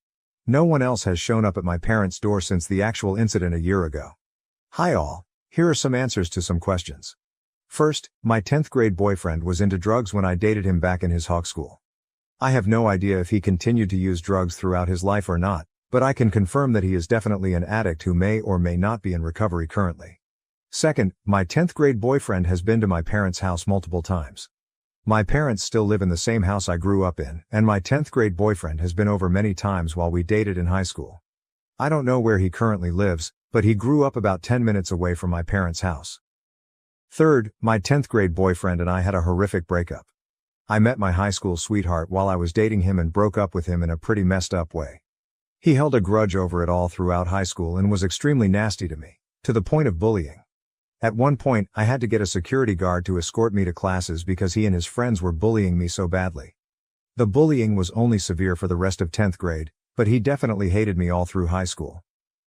No one else has shown up at my parents' door since the actual incident a year ago. Hi all, here are some answers to some questions. First, my 10th grade boyfriend was into drugs when I dated him back in his hawk school. I have no idea if he continued to use drugs throughout his life or not, but I can confirm that he is definitely an addict who may or may not be in recovery currently. Second, my 10th grade boyfriend has been to my parents' house multiple times. My parents still live in the same house I grew up in, and my 10th grade boyfriend has been over many times while we dated in high school. I don't know where he currently lives, but he grew up about 10 minutes away from my parents' house. Third, my 10th grade boyfriend and I had a horrific breakup. I met my high school sweetheart while I was dating him and broke up with him in a pretty messed up way. He held a grudge over it all throughout high school and was extremely nasty to me, to the point of bullying. At one point, I had to get a security guard to escort me to classes because he and his friends were bullying me so badly. The bullying was only severe for the rest of 10th grade, but he definitely hated me all through high school.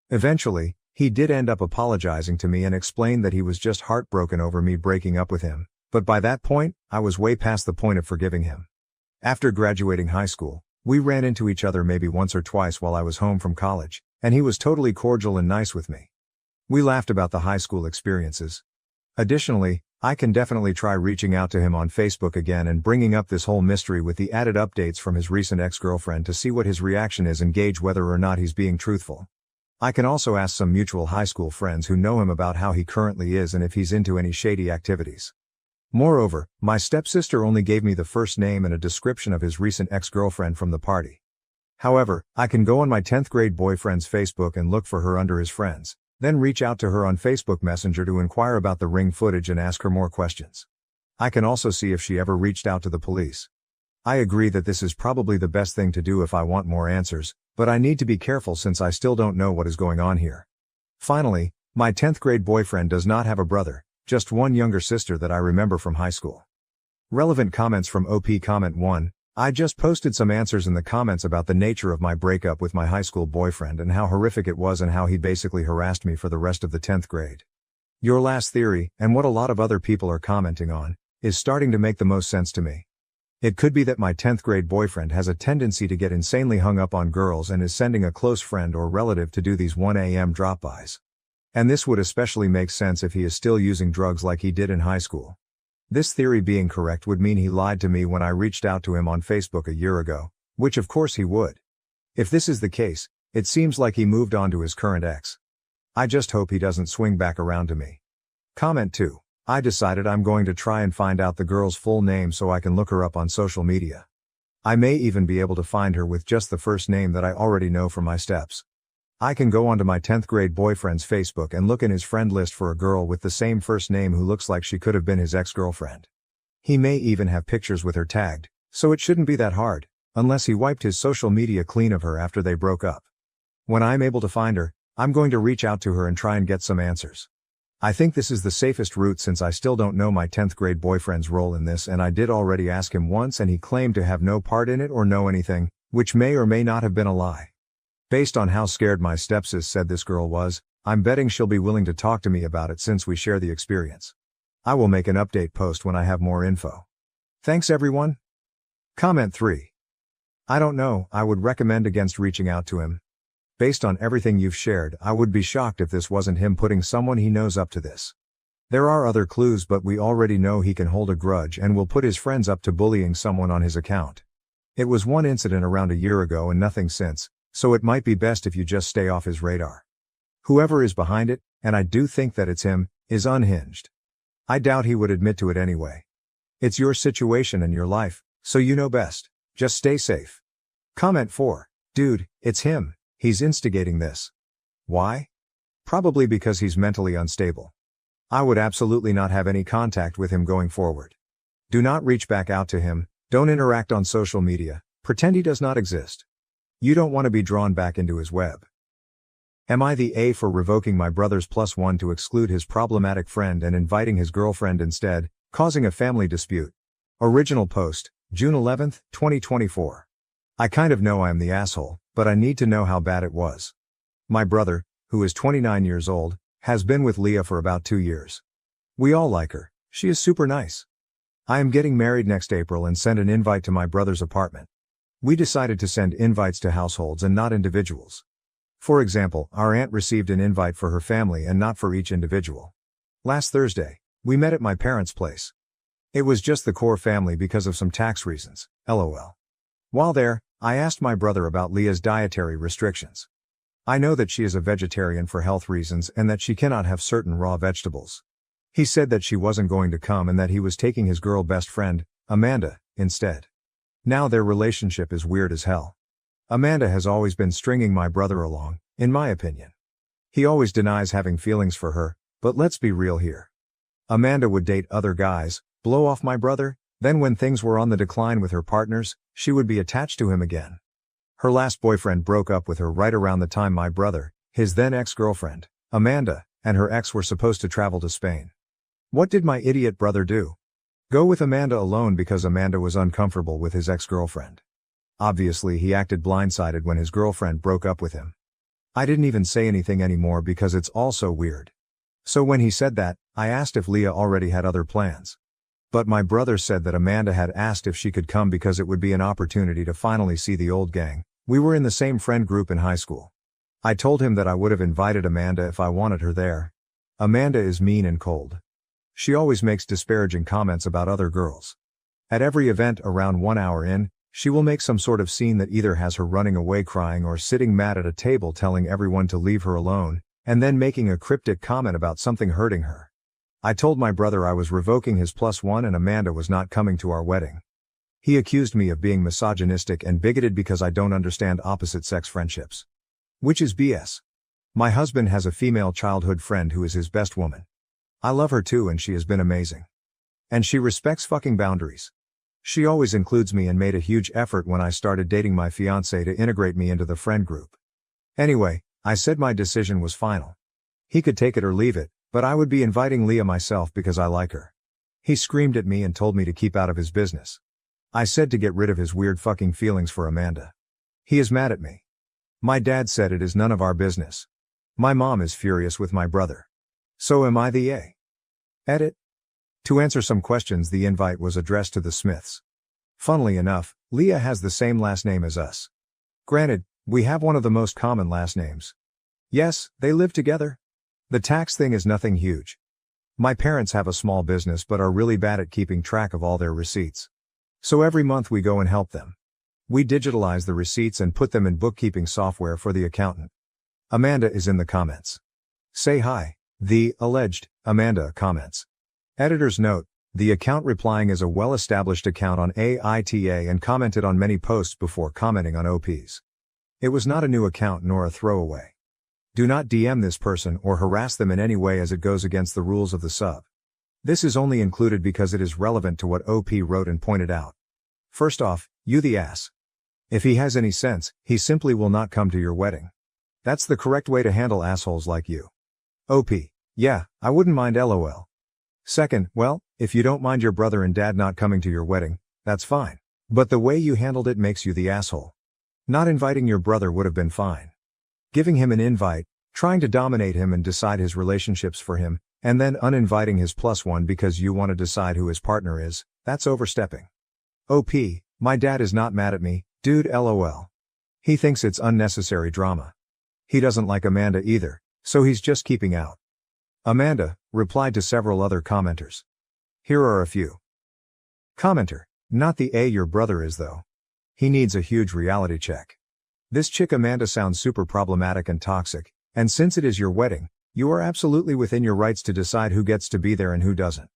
Eventually, he did end up apologizing to me and explained that he was just heartbroken over me breaking up with him, but by that point, I was way past the point of forgiving him. After graduating high school, we ran into each other maybe once or twice while I was home from college, and he was totally cordial and nice with me. We laughed about the high school experiences. Additionally, I can definitely try reaching out to him on Facebook again and bringing up this whole mystery with the added updates from his recent ex-girlfriend to see what his reaction is and gauge whether or not he's being truthful. I can also ask some mutual high school friends who know him about how he currently is and if he's into any shady activities. Moreover, my stepsister only gave me the first name and a description of his recent ex-girlfriend from the party. However, I can go on my 10th grade boyfriend's Facebook and look for her under his friends, then reach out to her on Facebook Messenger to inquire about the ring footage and ask her more questions. I can also see if she ever reached out to the police. I agree that this is probably the best thing to do if I want more answers, but I need to be careful since I still don't know what is going on here. Finally, my 10th grade boyfriend does not have a brother, just one younger sister that I remember from high school. Relevant comments from OP Comment 1. I just posted some answers in the comments about the nature of my breakup with my high school boyfriend and how horrific it was and how he basically harassed me for the rest of the 10th grade. Your last theory, and what a lot of other people are commenting on, is starting to make the most sense to me. It could be that my 10th grade boyfriend has a tendency to get insanely hung up on girls and is sending a close friend or relative to do these 1 a.m. drop-bys. And this would especially make sense if he is still using drugs like he did in high school. This theory being correct would mean he lied to me when I reached out to him on Facebook a year ago, which of course he would. If this is the case, it seems like he moved on to his current ex. I just hope he doesn't swing back around to me. Comment 2. I decided I'm going to try and find out the girl's full name so I can look her up on social media. I may even be able to find her with just the first name that I already know from my steps. I can go onto my 10th grade boyfriend's Facebook and look in his friend list for a girl with the same first name who looks like she could have been his ex-girlfriend. He may even have pictures with her tagged, so it shouldn't be that hard, unless he wiped his social media clean of her after they broke up. When I'm able to find her, I'm going to reach out to her and try and get some answers. I think this is the safest route since I still don't know my 10th grade boyfriend's role in this, and I did already ask him once and he claimed to have no part in it or know anything, which may or may not have been a lie. Based on how scared my stepsis said this girl was, I'm betting she'll be willing to talk to me about it since we share the experience. I will make an update post when I have more info. Thanks everyone. Comment 3. I don't know, I would recommend against reaching out to him. Based on everything you've shared, I would be shocked if this wasn't him putting someone he knows up to this. There are other clues, but we already know he can hold a grudge and will put his friends up to bullying someone on his account. It was one incident around a year ago and nothing since, so it might be best if you just stay off his radar. Whoever is behind it, and I do think that it's him, is unhinged. I doubt he would admit to it anyway. It's your situation and your life, so you know best. Just stay safe. Comment 4. Dude, it's him. He's instigating this. Why? Probably because he's mentally unstable. I would absolutely not have any contact with him going forward. Do not reach back out to him, don't interact on social media, pretend he does not exist. You don't want to be drawn back into his web. Am I the A for revoking my brother's +1 to exclude his problematic friend and inviting his girlfriend instead, causing a family dispute? Original post, June 11, 2024. I kind of know I am the asshole, but I need to know how bad it was. My brother, who is 29 years old, has been with Leah for about 2 years. We all like her, she is super nice. I am getting married next April and sent an invite to my brother's apartment. We decided to send invites to households and not individuals. For example, our aunt received an invite for her family and not for each individual. Last Thursday, we met at my parents' place. It was just the core family because of some tax reasons, lol. While there, I asked my brother about Leah's dietary restrictions. I know that she is a vegetarian for health reasons and that she cannot have certain raw vegetables. He said that she wasn't going to come and that he was taking his girl best friend, Amanda, instead. Now their relationship is weird as hell. Amanda has always been stringing my brother along, in my opinion. He always denies having feelings for her, but let's be real here. Amanda would date other guys, blow off my brother, then when things were on the decline with her partners, she would be attached to him again. Her last boyfriend broke up with her right around the time my brother, his then ex-girlfriend, Amanda, and her ex were supposed to travel to Spain. What did my idiot brother do? Go with Amanda alone because Amanda was uncomfortable with his ex-girlfriend. Obviously he acted blindsided when his girlfriend broke up with him. I didn't even say anything anymore because it's all so weird. So when he said that, I asked if Leah already had other plans. But my brother said that Amanda had asked if she could come because it would be an opportunity to finally see the old gang. We were in the same friend group in high school. I told him that I would have invited Amanda if I wanted her there. Amanda is mean and cold. She always makes disparaging comments about other girls. At every event around 1 hour in, she will make some sort of scene that either has her running away crying or sitting mad at a table telling everyone to leave her alone, and then making a cryptic comment about something hurting her. I told my brother I was revoking his +1 and Amanda was not coming to our wedding. He accused me of being misogynistic and bigoted because I don't understand opposite sex friendships. Which is BS. My husband has a female childhood friend who is his best woman. I love her too and she has been amazing. And she respects fucking boundaries. She always includes me and made a huge effort when I started dating my fiancé to integrate me into the friend group. Anyway, I said my decision was final. He could take it or leave it, but I would be inviting Leah myself because I like her. He screamed at me and told me to keep out of his business. I said to get rid of his weird fucking feelings for Amanda. He is mad at me. My dad said it is none of our business. My mom is furious with my brother. So am I the A. Edit. To answer some questions, the invite was addressed to the Smiths. Funnily enough, Leah has the same last name as us. Granted, we have one of the most common last names. Yes, they live together. The tax thing is nothing huge. My parents have a small business but are really bad at keeping track of all their receipts. So every month we go and help them. We digitalize the receipts and put them in bookkeeping software for the accountant. Amanda is in the comments. Say hi, the alleged Amanda comments. Editor's note, the account replying is a well-established account on AITA and commented on many posts before commenting on OPs. It was not a new account nor a throwaway. Do not DM this person or harass them in any way as it goes against the rules of the sub. This is only included because it is relevant to what OP wrote and pointed out. First off, you the ass. If he has any sense, he simply will not come to your wedding. That's the correct way to handle assholes like you. OP, yeah, I wouldn't mind LOL. Second, well, if you don't mind your brother and dad not coming to your wedding, that's fine. But the way you handled it makes you the asshole. Not inviting your brother would have been fine. Giving him an invite, trying to dominate him and decide his relationships for him, and then uninviting his +1 because you want to decide who his partner is, that's overstepping. OP, my dad is not mad at me, dude LOL. He thinks it's unnecessary drama. He doesn't like Amanda either, so he's just keeping out. Amanda replied to several other commenters. Here are a few. Commenter, not the A your brother is though. He needs a huge reality check. This chick Amanda sounds super problematic and toxic, and since it is your wedding, you are absolutely within your rights to decide who gets to be there and who doesn't.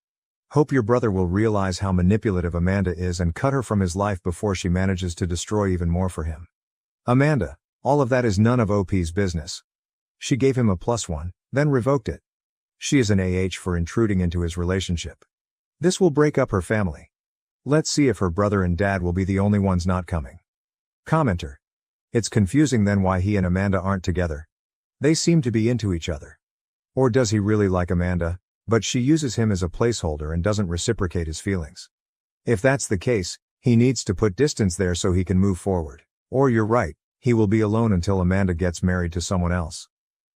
Hope your brother will realize how manipulative Amanda is and cut her from his life before she manages to destroy even more for him. Amanda, all of that is none of OP's business. She gave him a +1, then revoked it. She is an AH for intruding into his relationship. This will break up her family. Let's see if her brother and dad will be the only ones not coming. Commenter. It's confusing then why he and Amanda aren't together. They seem to be into each other. Or does he really like Amanda, but she uses him as a placeholder and doesn't reciprocate his feelings? If that's the case, he needs to put distance there so he can move forward. Or you're right, he will be alone until Amanda gets married to someone else.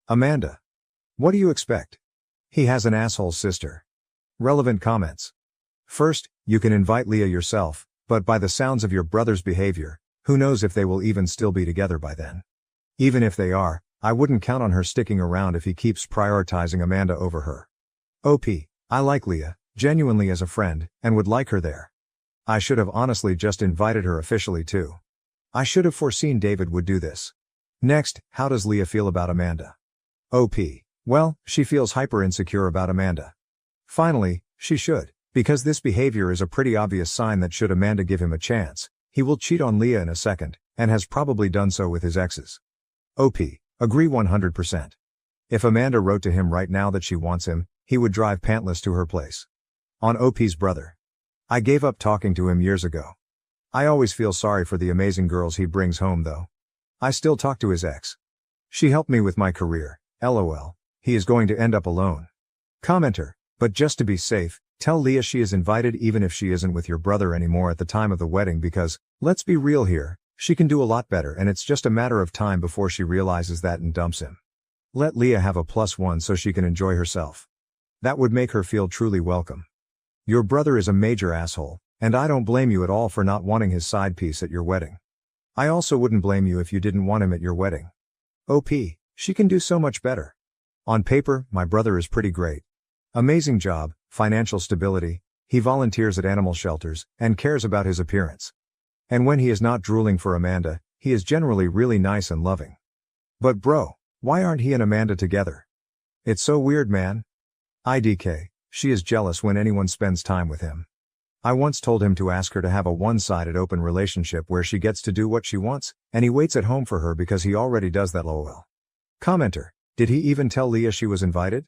Amanda. What do you expect? He has an asshole sister. Relevant comments. First, you can invite Leah yourself, but by the sounds of your brother's behavior, who knows if they will even still be together by then. Even if they are, I wouldn't count on her sticking around if he keeps prioritizing Amanda over her. OP, I like Leah, genuinely as a friend, and would like her there. I should have honestly just invited her officially too. I should have foreseen David would do this. Next, how does Leah feel about Amanda? OP, well, she feels hyper insecure about Amanda. Finally, she should, because this behavior is a pretty obvious sign that should Amanda give him a chance, he will cheat on Leah in a second, and has probably done so with his exes. OP, agree 100%. If Amanda wrote to him right now that she wants him, he would drive pantless to her place. On OP's brother. I gave up talking to him years ago. I always feel sorry for the amazing girls he brings home though. I still talk to his ex. She helped me with my career, LOL, he is going to end up alone. Commenter, but just to be safe, tell Leah she is invited even if she isn't with your brother anymore at the time of the wedding because, let's be real here, she can do a lot better and it's just a matter of time before she realizes that and dumps him. Let Leah have a +1 so she can enjoy herself. That would make her feel truly welcome. Your brother is a major asshole, and I don't blame you at all for not wanting his side piece at your wedding. I also wouldn't blame you if you didn't want him at your wedding. OP, she can do so much better. On paper, my brother is pretty great. Amazing job, financial stability, he volunteers at animal shelters, and cares about his appearance. And when he is not drooling for Amanda, he is generally really nice and loving. But bro, why aren't he and Amanda together? It's so weird man. IDK, She is jealous when anyone spends time with him. I once told him to ask her to have a one-sided open relationship where she gets to do what she wants, and he waits at home for her because he already does that lol. Commenter, did he even tell Leah she was invited?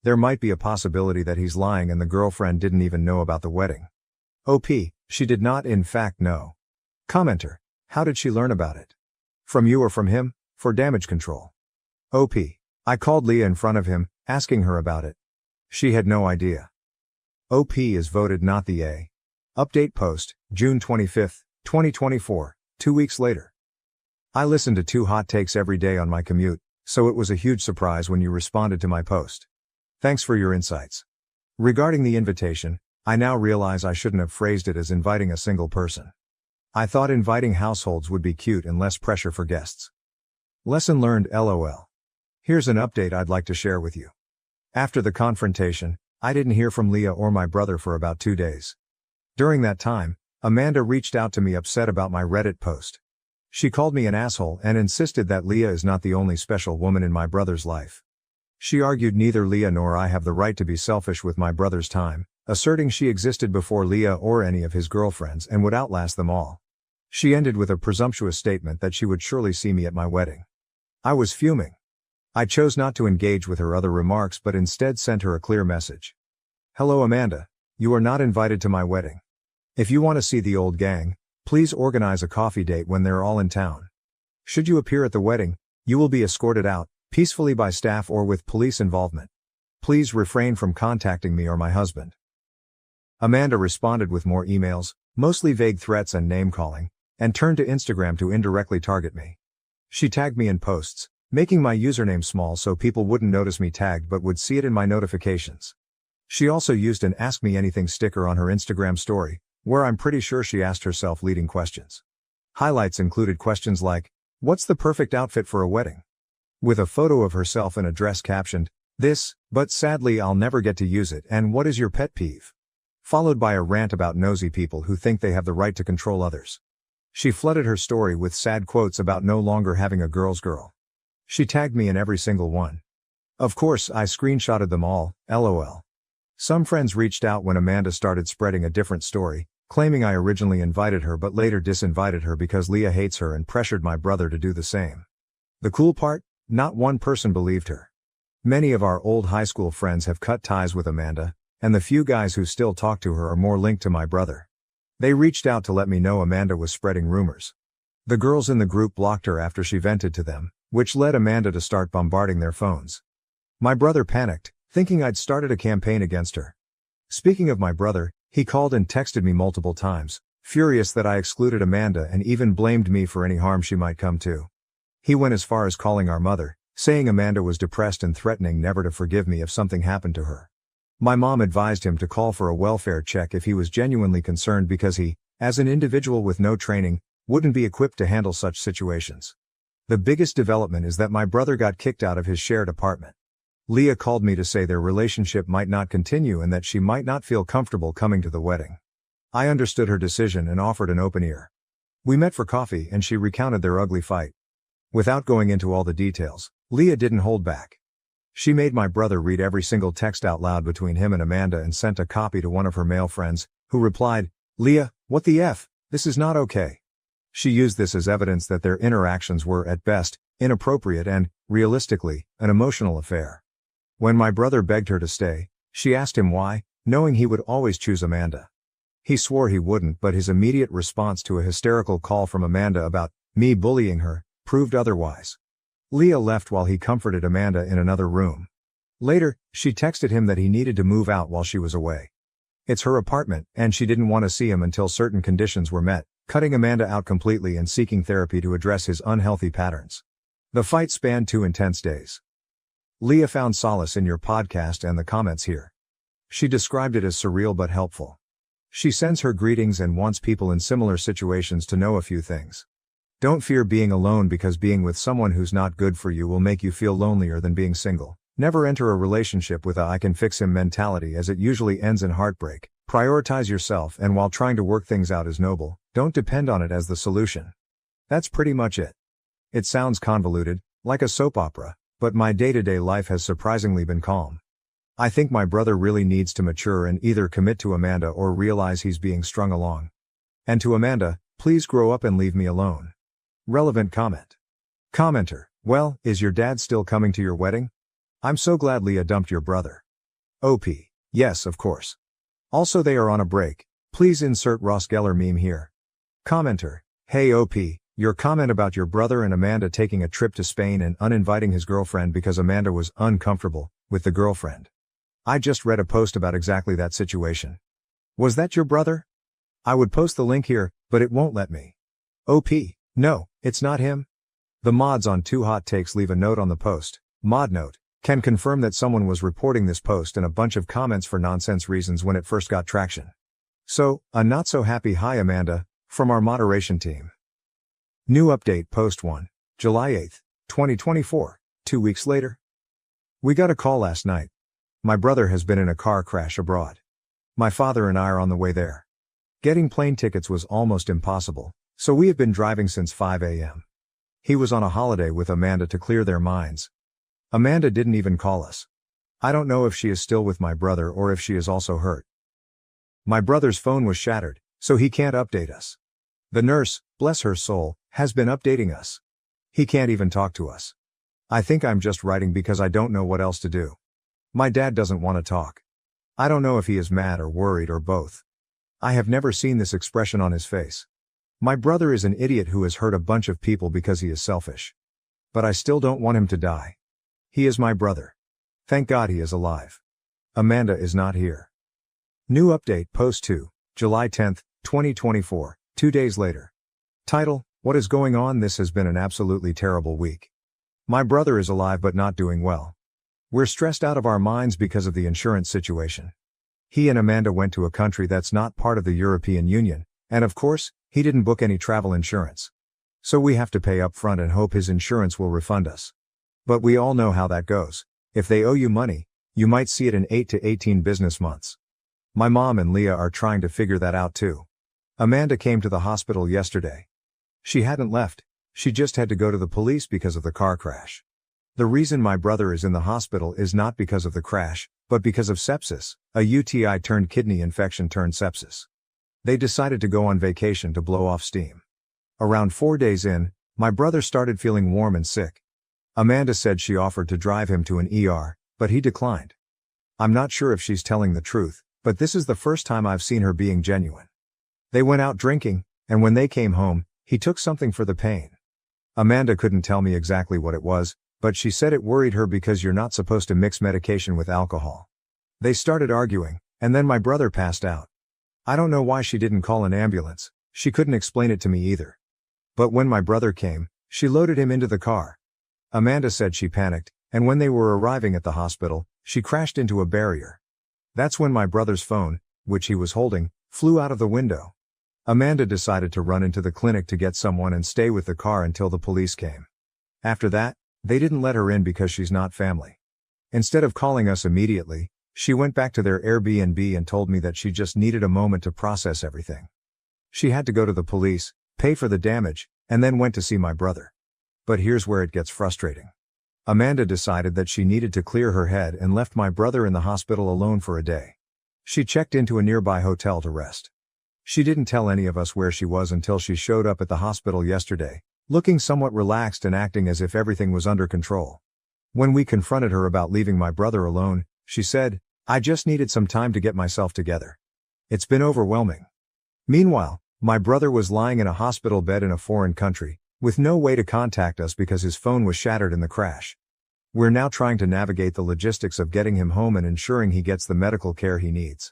There might be a possibility that he's lying and the girlfriend didn't even know about the wedding. OP, she did not in fact know. Commenter, how did she learn about it? From you or from him, for damage control. OP, I called Leah in front of him, asking her about it. She had no idea. OP is voted not the A. Update post, June 25, 2024, 2 weeks later. I listen to 2 hot takes every day on my commute, so it was a huge surprise when you responded to my post. Thanks for your insights. Regarding the invitation, I now realize I shouldn't have phrased it as inviting a single person. I thought inviting households would be cute and less pressure for guests. Lesson learned LOL. Here's an update I'd like to share with you. After the confrontation, I didn't hear from Leah or my brother for about 2 days. During that time, Amanda reached out to me upset about my Reddit post. She called me an asshole and insisted that Leah is not the only special woman in my brother's life. She argued neither Leah nor I have the right to be selfish with my brother's time, asserting she existed before Leah or any of his girlfriends and would outlast them all. She ended with a presumptuous statement that she would surely see me at my wedding. I was fuming. I chose not to engage with her other remarks but instead sent her a clear message. Hello Amanda, you are not invited to my wedding. If you want to see the old gang, please organize a coffee date when they're all in town. Should you appear at the wedding, you will be escorted out, peacefully by staff or with police involvement. Please refrain from contacting me or my husband. Amanda responded with more emails, mostly vague threats and name-calling, and turned to Instagram to indirectly target me. She tagged me in posts, making my username small so people wouldn't notice me tagged but would see it in my notifications. She also used an Ask Me Anything sticker on her Instagram story, where I'm pretty sure she asked herself leading questions. Highlights included questions like, what's the perfect outfit for a wedding? With a photo of herself in a dress captioned, this, but sadly I'll never get to use it, and what is your pet peeve? Followed by a rant about nosy people who think they have the right to control others. She flooded her story with sad quotes about no longer having a girl's girl. She tagged me in every single one. Of course, I screenshotted them all, LOL. Some friends reached out when Amanda started spreading a different story, claiming I originally invited her but later disinvited her because Leah hates her and pressured my brother to do the same. The cool part? Not one person believed her. Many of our old high school friends have cut ties with Amanda, and the few guys who still talk to her are more linked to my brother. They reached out to let me know Amanda was spreading rumors. The girls in the group blocked her after she vented to them, which led Amanda to start bombarding their phones. My brother panicked, thinking I'd started a campaign against her. Speaking of my brother, he called and texted me multiple times, furious that I excluded Amanda and even blamed me for any harm she might come to. He went as far as calling our mother, saying Amanda was depressed and threatening never to forgive me if something happened to her. My mom advised him to call for a welfare check if he was genuinely concerned because he, as an individual with no training, wouldn't be equipped to handle such situations. The biggest development is that my brother got kicked out of his shared apartment. Leah called me to say their relationship might not continue and that she might not feel comfortable coming to the wedding. I understood her decision and offered an open ear. We met for coffee and she recounted their ugly fight. Without going into all the details, Leah didn't hold back. She made my brother read every single text out loud between him and Amanda and sent a copy to one of her male friends, who replied, Leah, what the F, this is not okay. She used this as evidence that their interactions were, at best, inappropriate and, realistically, an emotional affair. When my brother begged her to stay, she asked him why, knowing he would always choose Amanda. He swore he wouldn't, but his immediate response to a hysterical call from Amanda about me bullying her proved otherwise. Leah left while he comforted Amanda in another room. Later, she texted him that he needed to move out while she was away. It's her apartment, and she didn't want to see him until certain conditions were met, cutting Amanda out completely and seeking therapy to address his unhealthy patterns. The fight spanned 2 intense days. Leah found solace in your podcast and the comments here. She described it as surreal but helpful. She sends her greetings and wants people in similar situations to know a few things. Don't fear being alone because being with someone who's not good for you will make you feel lonelier than being single. Never enter a relationship with a I can fix him mentality as it usually ends in heartbreak. Prioritize yourself, and while trying to work things out is noble, don't depend on it as the solution. That's pretty much it. It sounds convoluted, like a soap opera, but my day-to-day life has surprisingly been calm. I think my brother really needs to mature and either commit to Amanda or realize he's being strung along. And to Amanda, please grow up and leave me alone. Relevant comment. Commenter, well, is your dad still coming to your wedding? I'm so glad Leah dumped your brother. OP, yes, of course. Also, they are on a break. Please insert Ross Geller meme here. Commenter, hey OP, your comment about your brother and Amanda taking a trip to Spain and uninviting his girlfriend because Amanda was uncomfortable with the girlfriend. I just read a post about exactly that situation. Was that your brother? I would post the link here, but it won't let me. OP, no, it's not him. The mods on Two Hot Takes leave a note on the post. Mod note, can confirm that someone was reporting this post and a bunch of comments for nonsense reasons when it first got traction. So, a not so happy hi Amanda, from our moderation team. New update post 1, July 8, 2024, 2 weeks later. We got a call last night. My brother has been in a car crash abroad. My father and I are on the way there. Getting plane tickets was almost impossible, so we have been driving since 5 a.m. He was on a holiday with Amanda to clear their minds. Amanda didn't even call us. I don't know if she is still with my brother or if she is also hurt. My brother's phone was shattered, so he can't update us. The nurse, bless her soul, has been updating us. He can't even talk to us. I think I'm just writing because I don't know what else to do. My dad doesn't want to talk. I don't know if he is mad or worried or both. I have never seen this expression on his face. My brother is an idiot who has hurt a bunch of people because he is selfish. But I still don't want him to die. He is my brother. Thank God he is alive. Amanda is not here. New update post 2, July 10, 2024, 2 days later. Title, what is going on? This has been an absolutely terrible week. My brother is alive but not doing well. We're stressed out of our minds because of the insurance situation. He and Amanda went to a country that's not part of the European Union, and of course, he didn't book any travel insurance. So we have to pay up front and hope his insurance will refund us. But we all know how that goes. If they owe you money, you might see it in 8 to 18 business months. My mom and Leah are trying to figure that out too. Amanda came to the hospital yesterday. She hadn't left, she just had to go to the police because of the car crash. The reason my brother is in the hospital is not because of the crash, but because of sepsis, a UTI turned kidney infection turned sepsis. They decided to go on vacation to blow off steam. Around 4 days in, my brother started feeling warm and sick. Amanda said she offered to drive him to an ER, but he declined. I'm not sure if she's telling the truth, but this is the first time I've seen her being genuine. They went out drinking, and when they came home, he took something for the pain. Amanda couldn't tell me exactly what it was, but she said it worried her because you're not supposed to mix medication with alcohol. They started arguing, and then my brother passed out. I don't know why she didn't call an ambulance, she couldn't explain it to me either. But when my brother came, she loaded him into the car. Amanda said she panicked, and when they were arriving at the hospital, she crashed into a barrier. That's when my brother's phone, which he was holding, flew out of the window. Amanda decided to run into the clinic to get someone and stay with the car until the police came. After that, they didn't let her in because she's not family. Instead of calling us immediately, she went back to their Airbnb and told me that she just needed a moment to process everything. She had to go to the police, pay for the damage, and then went to see my brother. But here's where it gets frustrating. Amanda decided that she needed to clear her head and left my brother in the hospital alone for a day. She checked into a nearby hotel to rest. She didn't tell any of us where she was until she showed up at the hospital yesterday, looking somewhat relaxed and acting as if everything was under control. When we confronted her about leaving my brother alone, she said, "I just needed some time to get myself together. It's been overwhelming." Meanwhile, my brother was lying in a hospital bed in a foreign country, with no way to contact us because his phone was shattered in the crash. We're now trying to navigate the logistics of getting him home and ensuring he gets the medical care he needs.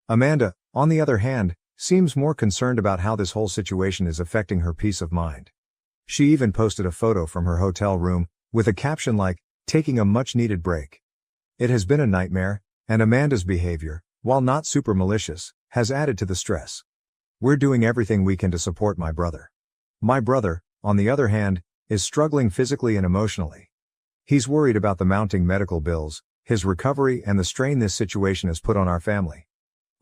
Amanda, on the other hand, seems more concerned about how this whole situation is affecting her peace of mind. She even posted a photo from her hotel room, with a caption like, "Taking a much-needed break." It has been a nightmare, and Amanda's behavior, while not super malicious, has added to the stress. We're doing everything we can to support my brother. My brother, on the other hand, is struggling physically and emotionally. He's worried about the mounting medical bills, his recovery and the strain this situation has put on our family.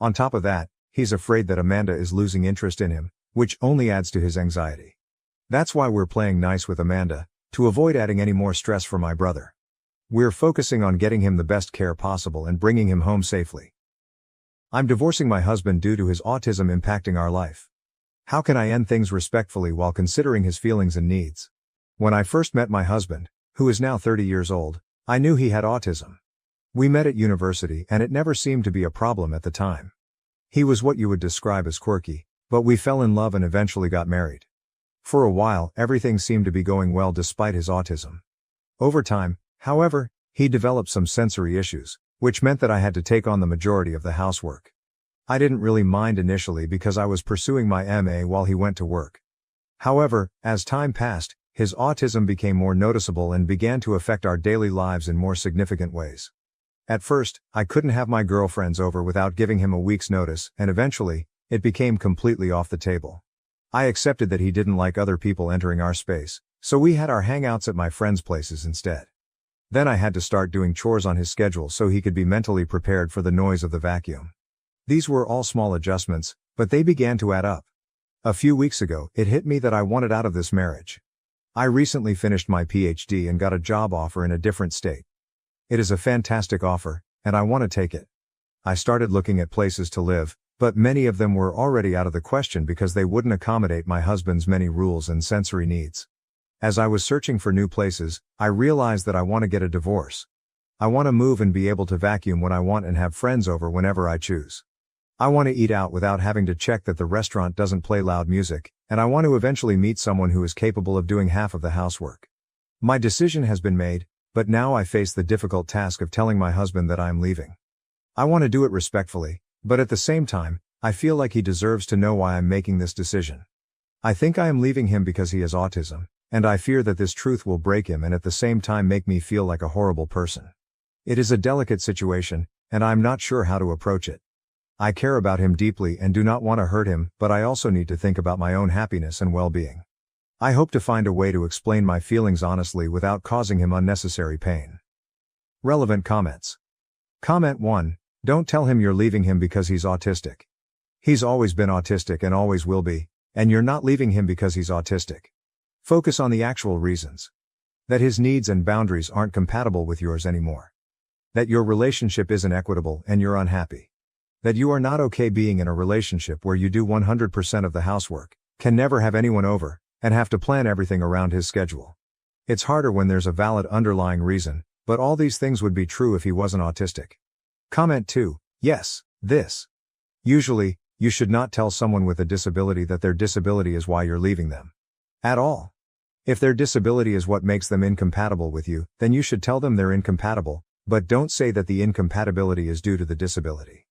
On top of that, he's afraid that Amanda is losing interest in him, which only adds to his anxiety. That's why we're playing nice with Amanda, to avoid adding any more stress for my brother. We're focusing on getting him the best care possible and bringing him home safely. I'm divorcing my husband due to his autism impacting our life. How can I end things respectfully while considering his feelings and needs? When I first met my husband, who is now 30 years old, I knew he had autism. We met at university and it never seemed to be a problem at the time. He was what you would describe as quirky, but we fell in love and eventually got married. For a while, everything seemed to be going well despite his autism. Over time, however, he developed some sensory issues, which meant that I had to take on the majority of the housework. I didn't really mind initially because I was pursuing my MA while he went to work. However, as time passed, his autism became more noticeable and began to affect our daily lives in more significant ways. At first, I couldn't have my girlfriends over without giving him a week's notice, and eventually, it became completely off the table. I accepted that he didn't like other people entering our space, so we had our hangouts at my friends' places instead. Then I had to start doing chores on his schedule so he could be mentally prepared for the noise of the vacuum. These were all small adjustments, but they began to add up. A few weeks ago, it hit me that I wanted out of this marriage. I recently finished my PhD and got a job offer in a different state. It is a fantastic offer, and I want to take it. I started looking at places to live, but many of them were already out of the question because they wouldn't accommodate my husband's many rules and sensory needs. As I was searching for new places, I realized that I want to get a divorce. I want to move and be able to vacuum when I want and have friends over whenever I choose. I want to eat out without having to check that the restaurant doesn't play loud music, and I want to eventually meet someone who is capable of doing half of the housework. My decision has been made, but now I face the difficult task of telling my husband that I am leaving. I want to do it respectfully, but at the same time, I feel like he deserves to know why I'm making this decision. I think I am leaving him because he has autism, and I fear that this truth will break him and at the same time make me feel like a horrible person. It is a delicate situation, and I'm not sure how to approach it. I care about him deeply and do not want to hurt him, but I also need to think about my own happiness and well-being. I hope to find a way to explain my feelings honestly without causing him unnecessary pain. Relevant comments. Comment 1. Don't tell him you're leaving him because he's autistic. He's always been autistic and always will be, and you're not leaving him because he's autistic. Focus on the actual reasons. That his needs and boundaries aren't compatible with yours anymore. That your relationship isn't equitable and you're unhappy. That you are not okay being in a relationship where you do 100% of the housework, can never have anyone over, and have to plan everything around his schedule. It's harder when there's a valid underlying reason, but all these things would be true if he wasn't autistic. Comment 2. Yes, this. Usually, you should not tell someone with a disability that their disability is why you're leaving them. At all. If their disability is what makes them incompatible with you, then you should tell them they're incompatible, but don't say that the incompatibility is due to the disability.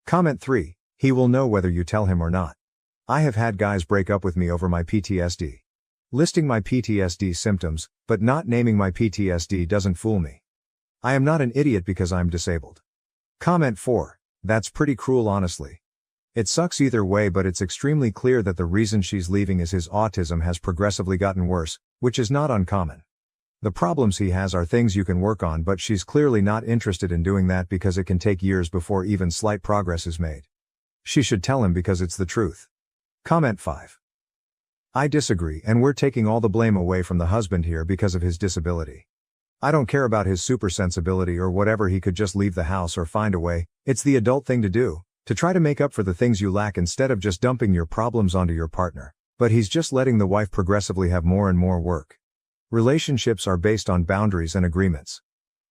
Comment 3. He will know whether you tell him or not. I have had guys break up with me over my PTSD. Listing my PTSD symptoms, but not naming my PTSD doesn't fool me. I am not an idiot because I'm disabled. Comment 4. That's pretty cruel honestly. It sucks either way, but it's extremely clear that the reason she's leaving is his autism has progressively gotten worse, which is not uncommon. The problems he has are things you can work on, but she's clearly not interested in doing that because it can take years before even slight progress is made. She should tell him because it's the truth. Comment 5. I disagree, and we're taking all the blame away from the husband here because of his disability. I don't care about his supersensibility or whatever, he could just leave the house or find a way. It's the adult thing to do, to try to make up for the things you lack instead of just dumping your problems onto your partner. But he's just letting the wife progressively have more and more work. Relationships are based on boundaries and agreements.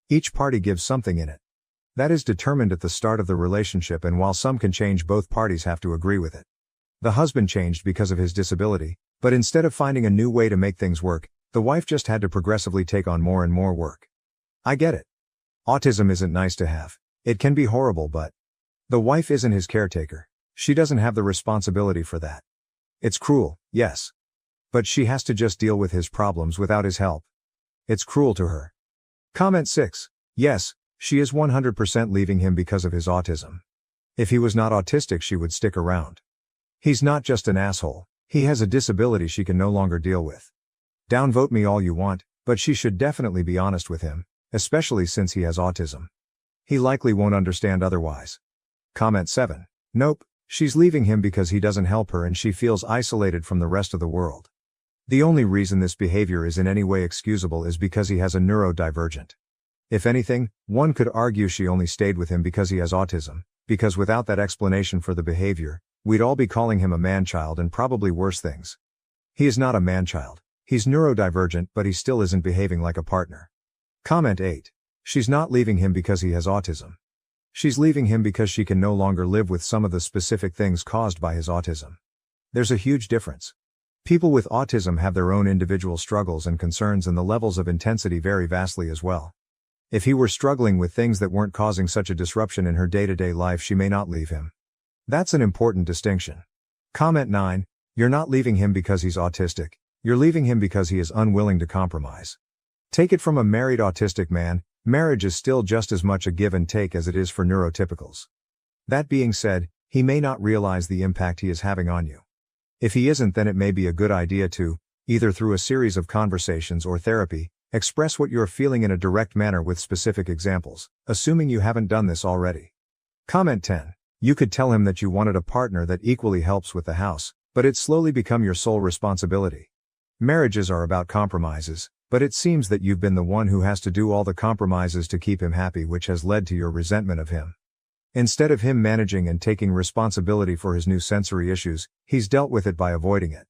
Each party gives something in it. That is determined at the start of the relationship, and while some can change, both parties have to agree with it. The husband changed because of his disability, but instead of finding a new way to make things work, the wife just had to progressively take on more and more work. I get it. Autism isn't nice to have. It can be horrible, but the wife isn't his caretaker. She doesn't have the responsibility for that. It's cruel, yes. But she has to just deal with his problems without his help. It's cruel to her. Comment 6. Yes, she is 100% leaving him because of his autism. If he was not autistic, she would stick around. He's not just an asshole, he has a disability she can no longer deal with. Downvote me all you want, but she should definitely be honest with him, especially since he has autism. He likely won't understand otherwise. Comment 7. Nope, she's leaving him because he doesn't help her and she feels isolated from the rest of the world. The only reason this behavior is in any way excusable is because he has a neurodivergent. If anything, one could argue she only stayed with him because he has autism, because without that explanation for the behavior, we'd all be calling him a man-child and probably worse things. He is not a man-child. He's neurodivergent, but he still isn't behaving like a partner. Comment 8. She's not leaving him because he has autism. She's leaving him because she can no longer live with some of the specific things caused by his autism. There's a huge difference. People with autism have their own individual struggles and concerns, and the levels of intensity vary vastly as well. If he were struggling with things that weren't causing such a disruption in her day-to-day life, she may not leave him. That's an important distinction. Comment 9. You're not leaving him because he's autistic. You're leaving him because he is unwilling to compromise. Take it from a married autistic man, marriage is still just as much a give and take as it is for neurotypicals. That being said, he may not realize the impact he is having on you. If he isn't, then it may be a good idea to, either through a series of conversations or therapy, express what you're feeling in a direct manner with specific examples, assuming you haven't done this already. Comment 10. You could tell him that you wanted a partner that equally helps with the house, but it's slowly become your sole responsibility. Marriages are about compromises, but it seems that you've been the one who has to do all the compromises to keep him happy, which has led to your resentment of him. Instead of him managing and taking responsibility for his new sensory issues, he's dealt with it by avoiding it.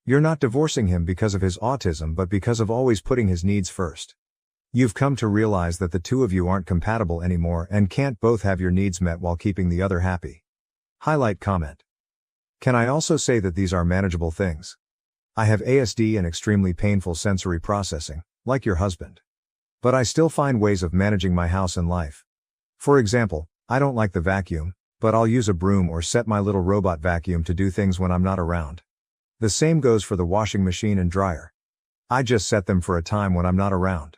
You're not divorcing him because of his autism, but because of always putting his needs first. You've come to realize that the two of you aren't compatible anymore and can't both have your needs met while keeping the other happy. Highlight comment. Can I also say that these are manageable things? I have ASD and extremely painful sensory processing, like your husband. But I still find ways of managing my house and life. For example, I don't like the vacuum, but I'll use a broom or set my little robot vacuum to do things when I'm not around. The same goes for the washing machine and dryer. I just set them for a time when I'm not around.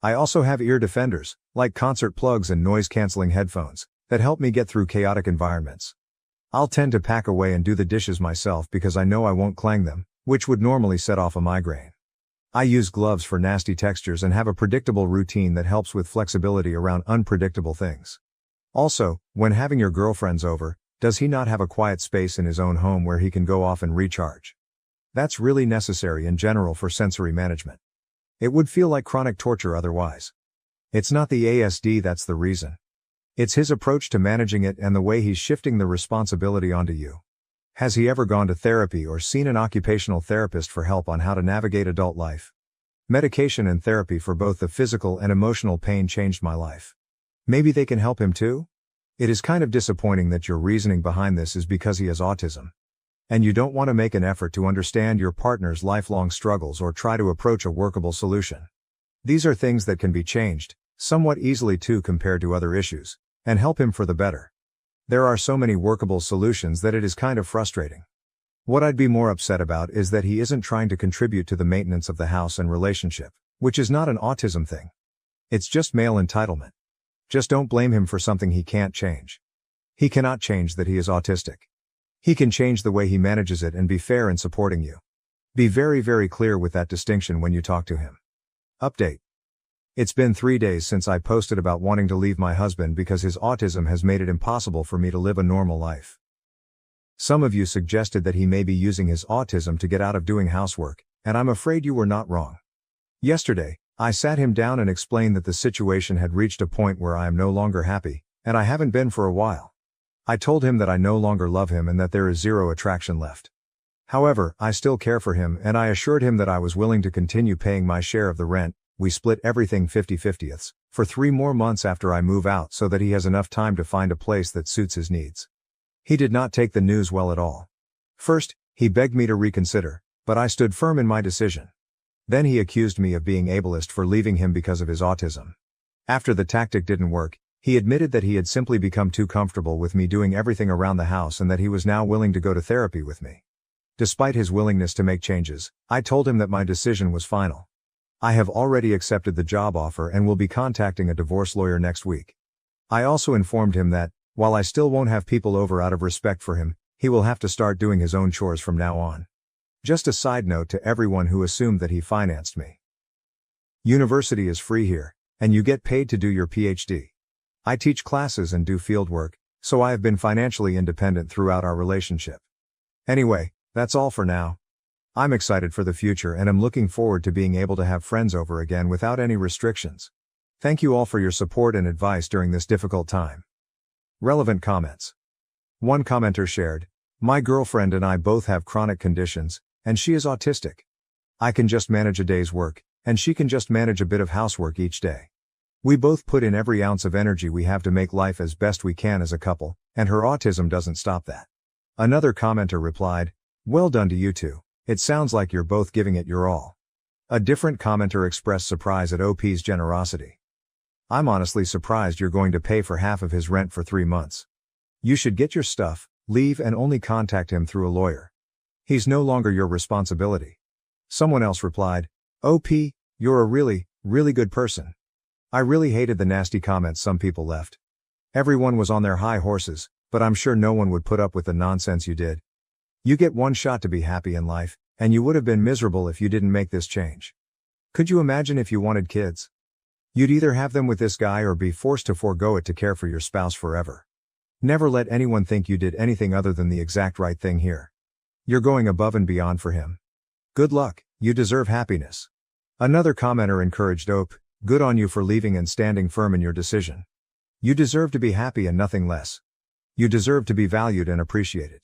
I also have ear defenders, like concert plugs and noise-canceling headphones, that help me get through chaotic environments. I'll tend to pack away and do the dishes myself because I know I won't clang them, which would normally set off a migraine. I use gloves for nasty textures and have a predictable routine that helps with flexibility around unpredictable things. Also, when having your girlfriends over, does he not have a quiet space in his own home where he can go off and recharge? That's really necessary in general for sensory management. It would feel like chronic torture otherwise. It's not the ASD that's the reason. It's his approach to managing it and the way he's shifting the responsibility onto you. Has he ever gone to therapy or seen an occupational therapist for help on how to navigate adult life? Medication and therapy for both the physical and emotional pain changed my life. Maybe they can help him too? It is kind of disappointing that your reasoning behind this is because he has autism. And you don't want to make an effort to understand your partner's lifelong struggles or try to approach a workable solution. These are things that can be changed, somewhat easily too compared to other issues, and help him for the better. There are so many workable solutions that it is kind of frustrating. What I'd be more upset about is that he isn't trying to contribute to the maintenance of the house and relationship, which is not an autism thing. It's just male entitlement. Just don't blame him for something he can't change. He cannot change that he is autistic. He can change the way he manages it and be fair in supporting you. Be very, very clear with that distinction when you talk to him. Update. It's been 3 days since I posted about wanting to leave my husband because his autism has made it impossible for me to live a normal life. Some of you suggested that he may be using his autism to get out of doing housework, and I'm afraid you were not wrong. Yesterday, I sat him down and explained that the situation had reached a point where I am no longer happy, and I haven't been for a while. I told him that I no longer love him and that there is zero attraction left. However, I still care for him, and I assured him that I was willing to continue paying my share of the rent. We split everything 50/50 for 3 more months after I move out so that he has enough time to find a place that suits his needs. He did not take the news well at all. First, he begged me to reconsider, but I stood firm in my decision. Then he accused me of being ableist for leaving him because of his autism. After the tactic didn't work, he admitted that he had simply become too comfortable with me doing everything around the house and that he was now willing to go to therapy with me. Despite his willingness to make changes, I told him that my decision was final. I have already accepted the job offer and will be contacting a divorce lawyer next week. I also informed him that, while I still won't have people over out of respect for him, he will have to start doing his own chores from now on. Just a side note to everyone who assumed that he financed me. University is free here, and you get paid to do your PhD. I teach classes and do field work, so I have been financially independent throughout our relationship. Anyway, that's all for now. I'm excited for the future and am looking forward to being able to have friends over again without any restrictions. Thank you all for your support and advice during this difficult time. Relevant comments. One commenter shared, "My girlfriend and I both have chronic conditions, and she is autistic. I can just manage a day's work, and she can just manage a bit of housework each day. We both put in every ounce of energy we have to make life as best we can as a couple, and her autism doesn't stop that." Another commenter replied, "Well done to you two. It sounds like you're both giving it your all." A different commenter expressed surprise at OP's generosity. "I'm honestly surprised you're going to pay for half of his rent for 3 months. You should get your stuff, leave and only contact him through a lawyer. He's no longer your responsibility." Someone else replied, "OP, you're a really, really good person. I really hated the nasty comments some people left. Everyone was on their high horses, but I'm sure no one would put up with the nonsense you did. You get one shot to be happy in life, and you would have been miserable if you didn't make this change. Could you imagine if you wanted kids? You'd either have them with this guy or be forced to forego it to care for your spouse forever. Never let anyone think you did anything other than the exact right thing here. You're going above and beyond for him. Good luck, you deserve happiness." Another commenter encouraged OP, "Good on you for leaving and standing firm in your decision. You deserve to be happy and nothing less. You deserve to be valued and appreciated.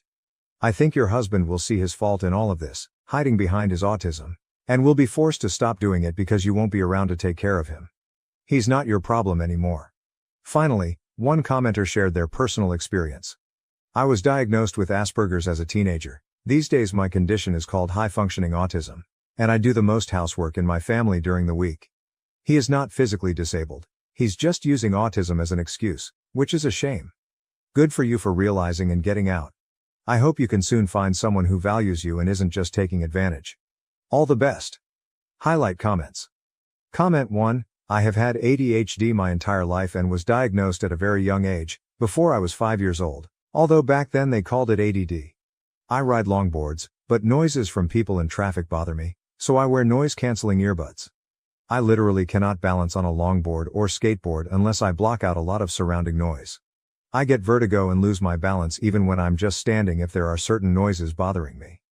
I think your husband will see his fault in all of this, hiding behind his autism, and will be forced to stop doing it because you won't be around to take care of him. He's not your problem anymore." Finally, one commenter shared their personal experience. "I was diagnosed with Asperger's as a teenager. These days my condition is called high-functioning autism, and I do the most housework in my family during the week. He is not physically disabled. He's just using autism as an excuse, which is a shame. Good for you for realizing and getting out. I hope you can soon find someone who values you and isn't just taking advantage. All the best." Highlight comments. Comment 1, "I have had ADHD my entire life and was diagnosed at a very young age, before I was 5 years old, although back then they called it ADD. I ride longboards, but noises from people in traffic bother me, so I wear noise-canceling earbuds. I literally cannot balance on a longboard or skateboard unless I block out a lot of surrounding noise. I get vertigo and lose my balance even when I'm just standing if there are certain noises bothering me.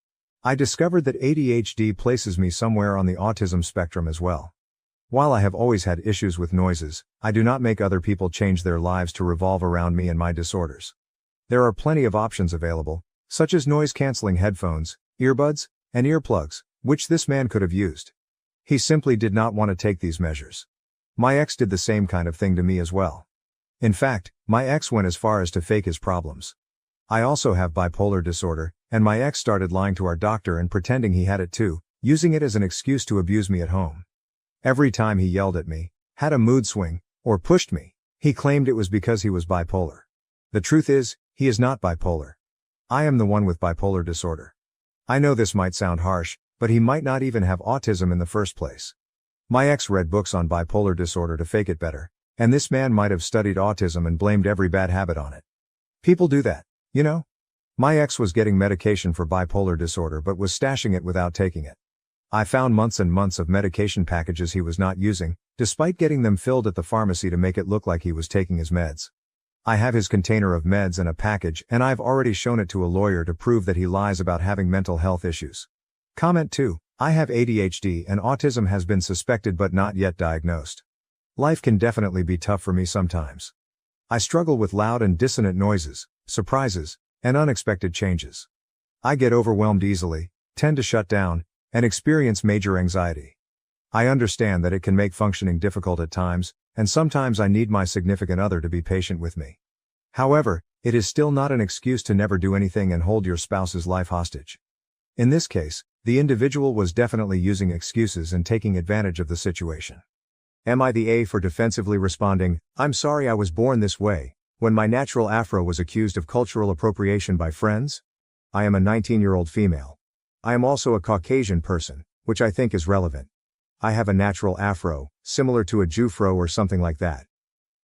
I discovered that ADHD places me somewhere on the autism spectrum as well. While I have always had issues with noises, I do not make other people change their lives to revolve around me and my disorders. There are plenty of options available, such as noise-canceling headphones, earbuds, and earplugs, which this man could have used. He simply did not want to take these measures. My ex did the same kind of thing to me as well. In fact, my ex went as far as to fake his problems. I also have bipolar disorder, and my ex started lying to our doctor and pretending he had it too, using it as an excuse to abuse me at home. Every time he yelled at me, had a mood swing, or pushed me, he claimed it was because he was bipolar. The truth is, he is not bipolar. I am the one with bipolar disorder. I know this might sound harsh, but he might not even have autism in the first place. My ex read books on bipolar disorder to fake it better, and this man might have studied autism and blamed every bad habit on it. People do that, you know? My ex was getting medication for bipolar disorder but was stashing it without taking it. I found months and months of medication packages he was not using, despite getting them filled at the pharmacy to make it look like he was taking his meds. I have his container of meds and a package, and I've already shown it to a lawyer to prove that he lies about having mental health issues. Comment 2, "I have ADHD and autism has been suspected but not yet diagnosed. Life can definitely be tough for me sometimes. I struggle with loud and dissonant noises, surprises, and unexpected changes. I get overwhelmed easily, tend to shut down, and experience major anxiety. I understand that it can make functioning difficult at times, and sometimes I need my significant other to be patient with me. However, it is still not an excuse to never do anything and hold your spouse's life hostage. In this case, the individual was definitely using excuses and taking advantage of the situation. Am I the A for defensively responding, 'I'm sorry I was born this way,' when my natural afro was accused of cultural appropriation by friends? I am a 19-year-old female. I am also a Caucasian person, which I think is relevant. I have a natural afro, similar to a Jufro or something like that.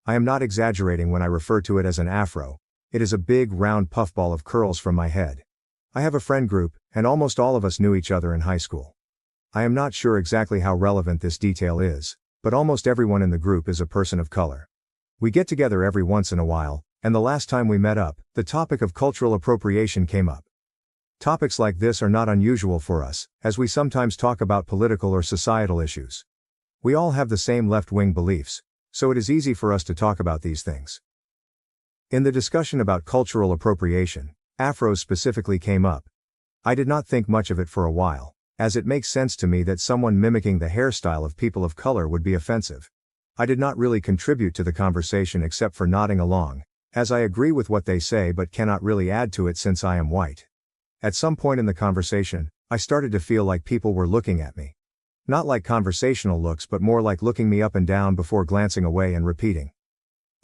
I am not exaggerating when I refer to it as an afro. It is a big round puffball of curls from my head. I have a friend group, and almost all of us knew each other in high school. I am not sure exactly how relevant this detail is, but almost everyone in the group is a person of color. We get together every once in a while, and the last time we met up, the topic of cultural appropriation came up. Topics like this are not unusual for us, as we sometimes talk about political or societal issues. We all have the same left-wing beliefs, So it is easy for us to talk about these things. In the discussion about cultural appropriation, afros specifically came up. I did not think much of it for a while, as it makes sense to me that someone mimicking the hairstyle of people of color would be offensive. I did not really contribute to the conversation except for nodding along, as I agree with what they say but cannot really add to it since I am white. At some point in the conversation, I started to feel like people were looking at me. Not like conversational looks but more like looking me up and down before glancing away and repeating.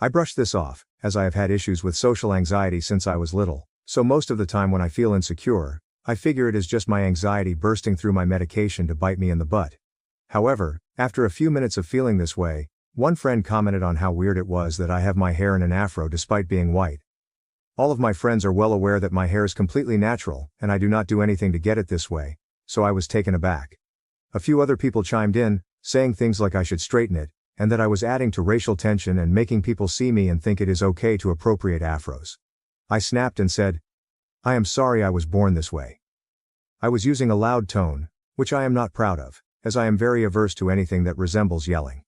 I brushed this off, as I have had issues with social anxiety since I was little, so most of the time when I feel insecure, I figure it is just my anxiety bursting through my medication to bite me in the butt. However, after a few minutes of feeling this way, one friend commented on how weird it was that I have my hair in an afro despite being white. All of my friends are well aware that my hair is completely natural, and I do not do anything to get it this way, so I was taken aback. A few other people chimed in, saying things like I should straighten it, and that I was adding to racial tension and making people see me and think it is okay to appropriate afros. I snapped and said, "I am sorry I was born this way." I was using a loud tone, which I am not proud of, as I am very averse to anything that resembles yelling.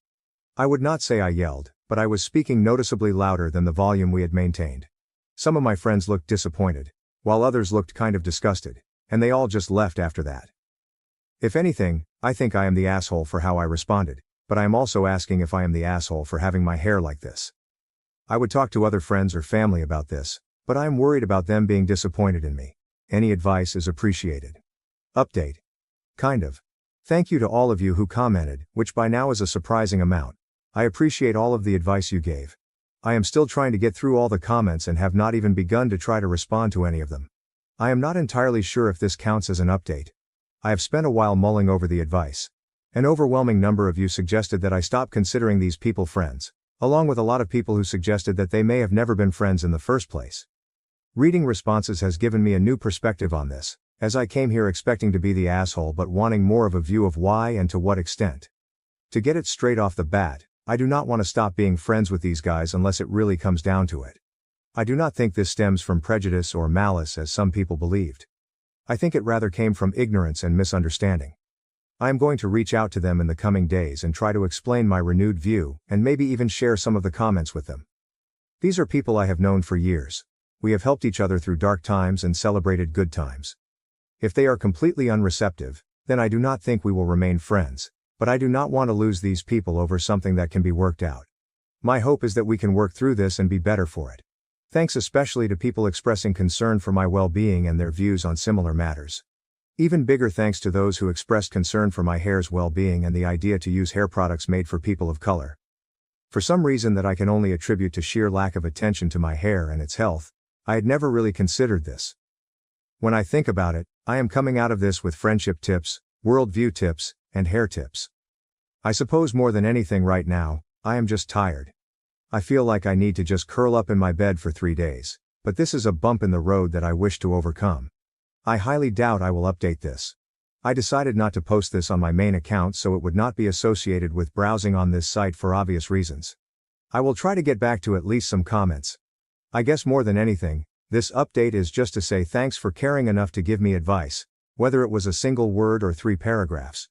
I would not say I yelled, but I was speaking noticeably louder than the volume we had maintained. Some of my friends looked disappointed, while others looked kind of disgusted, and they all just left after that. If anything, I think I am the asshole for how I responded, but I am also asking if I am the asshole for having my hair like this. I would talk to other friends or family about this, but I am worried about them being disappointed in me. Any advice is appreciated. Update. Kind of. Thank you to all of you who commented, which by now is a surprising amount. I appreciate all of the advice you gave. I am still trying to get through all the comments and have not even begun to try to respond to any of them. I am not entirely sure if this counts as an update. I have spent a while mulling over the advice. An overwhelming number of you suggested that I stop considering these people friends, along with a lot of people who suggested that they may have never been friends in the first place. Reading responses has given me a new perspective on this, as I came here expecting to be the asshole but wanting more of a view of why and to what extent. To get it straight off the bat, I do not want to stop being friends with these guys unless it really comes down to it. I do not think this stems from prejudice or malice as some people believed. I think it rather came from ignorance and misunderstanding. I am going to reach out to them in the coming days and try to explain my renewed view, and maybe even share some of the comments with them. These are people I have known for years. We have helped each other through dark times and celebrated good times. If they are completely unreceptive, then I do not think we will remain friends, but I do not want to lose these people over something that can be worked out. My hope is that we can work through this and be better for it. Thanks especially to people expressing concern for my well-being and their views on similar matters. Even bigger thanks to those who expressed concern for my hair's well-being and the idea to use hair products made for people of color. For some reason that I can only attribute to sheer lack of attention to my hair and its health, I had never really considered this. When I think about it, I am coming out of this with friendship tips, worldview tips, and hair tips. I suppose more than anything right now, I am just tired. I feel like I need to just curl up in my bed for 3 days, but this is a bump in the road that I wish to overcome. I highly doubt I will update this. I decided not to post this on my main account so it would not be associated with browsing on this site for obvious reasons. I will try to get back to at least some comments. I guess more than anything, this update is just to say thanks for caring enough to give me advice, whether it was a single word or 3 paragraphs.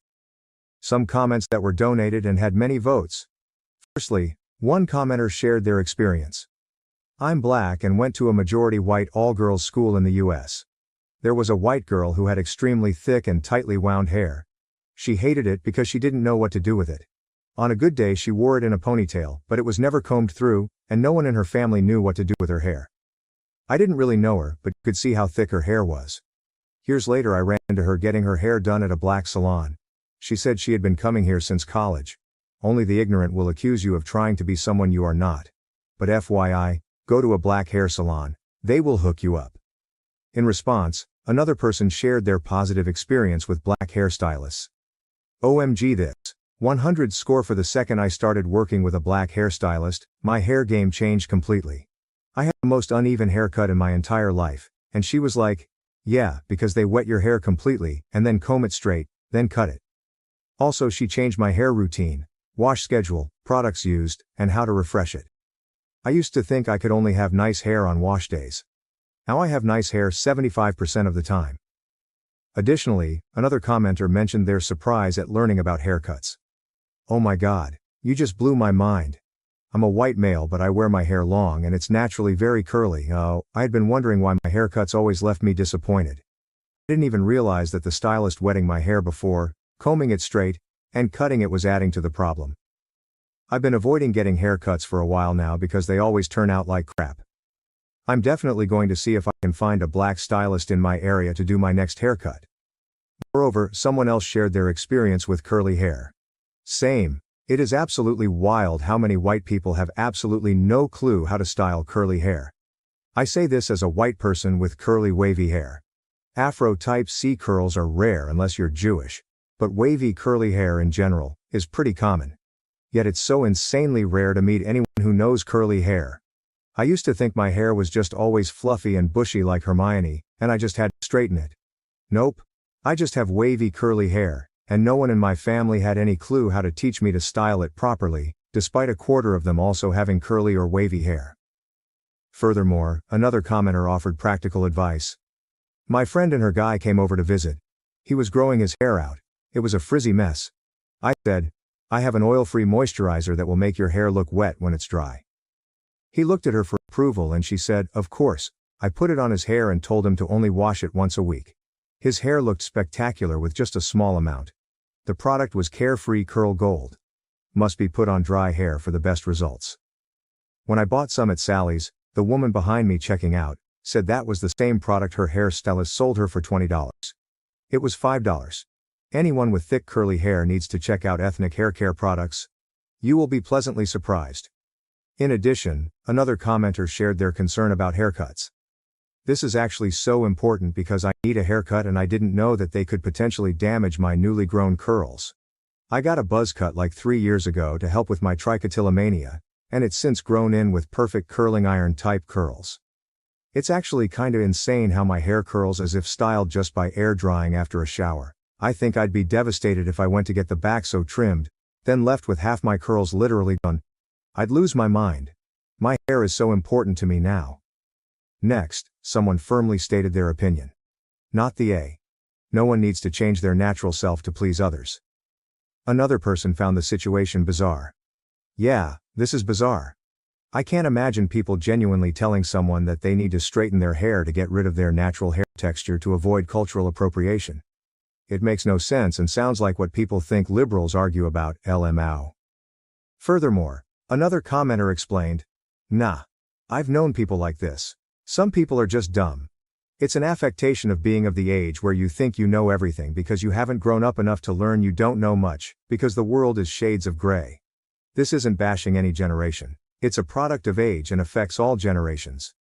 Some comments that were donated and had many votes. Firstly, one commenter shared their experience. I'm black and went to a majority white all-girls school in the US. There was a white girl who had extremely thick and tightly wound hair. She hated it because she didn't know what to do with it. On a good day she wore it in a ponytail, but it was never combed through, and no one in her family knew what to do with her hair. I didn't really know her, but could see how thick her hair was. Years later I ran into her getting her hair done at a black salon. She said she had been coming here since college. Only the ignorant will accuse you of trying to be someone you are not. But FYI, go to a black hair salon, they will hook you up. In response, another person shared their positive experience with black hairstylists. OMG this. 100 score for the second I started working with a black hairstylist, my hair game changed completely. I had the most uneven haircut in my entire life, and she was like, yeah, because they wet your hair completely, and then comb it straight, then cut it. Also she changed my hair routine, wash schedule, products used, and how to refresh it. I used to think I could only have nice hair on wash days. Now I have nice hair 75% of the time. Additionally, another commenter mentioned their surprise at learning about haircuts. Oh my god, you just blew my mind. I'm a white male but I wear my hair long and it's naturally very curly. Oh, I had been wondering why my haircuts always left me disappointed. I didn't even realize that the stylist wetting my hair before, combing it straight, and cutting it was adding to the problem. I've been avoiding getting haircuts for a while now because they always turn out like crap. I'm definitely going to see if I can find a black stylist in my area to do my next haircut. Moreover, someone else shared their experience with curly hair. Same. It is absolutely wild how many white people have absolutely no clue how to style curly hair. I say this as a white person with curly wavy hair. Afro type C curls are rare unless you're Jewish, but wavy curly hair in general is pretty common. Yet it's so insanely rare to meet anyone who knows curly hair. I used to think my hair was just always fluffy and bushy like Hermione, and I just had to straighten it. Nope. I just have wavy curly hair, and no one in my family had any clue how to teach me to style it properly, despite a quarter of them also having curly or wavy hair. Furthermore, another commenter offered practical advice. My friend and her guy came over to visit. He was growing his hair out. It was a frizzy mess. I said, I have an oil-free moisturizer that will make your hair look wet when it's dry. He looked at her for approval and she said, of course. I put it on his hair and told him to only wash it once a week. His hair looked spectacular with just a small amount. The product was Carefree Curl Gold. Must be put on dry hair for the best results. When I bought some at Sally's, the woman behind me checking out said that was the same product her hairstylist sold her for $20. It was $5. Anyone with thick curly hair needs to check out Ethnic Hair Care products. You will be pleasantly surprised. In addition, another commenter shared their concern about haircuts. This is actually so important because I need a haircut and I didn't know that they could potentially damage my newly grown curls. I got a buzz cut like 3 years ago to help with my trichotillomania, and it's since grown in with perfect curling iron type curls. It's actually kinda insane how my hair curls as if styled just by air drying after a shower. I think I'd be devastated if I went to get the back so trimmed, then left with half my curls literally gone. I'd lose my mind. My hair is so important to me now. Next, someone firmly stated their opinion. Not the A. No one needs to change their natural self to please others. Another person found the situation bizarre. Yeah, this is bizarre. I can't imagine people genuinely telling someone that they need to straighten their hair to get rid of their natural hair texture to avoid cultural appropriation. It makes no sense and sounds like what people think liberals argue about, LMAO. Furthermore, another commenter explained, nah. I've known people like this. Some people are just dumb. It's an affectation of being of the age where you think you know everything because you haven't grown up enough to learn you don't know much, because the world is shades of gray. This isn't bashing any generation. It's a product of age and affects all generations.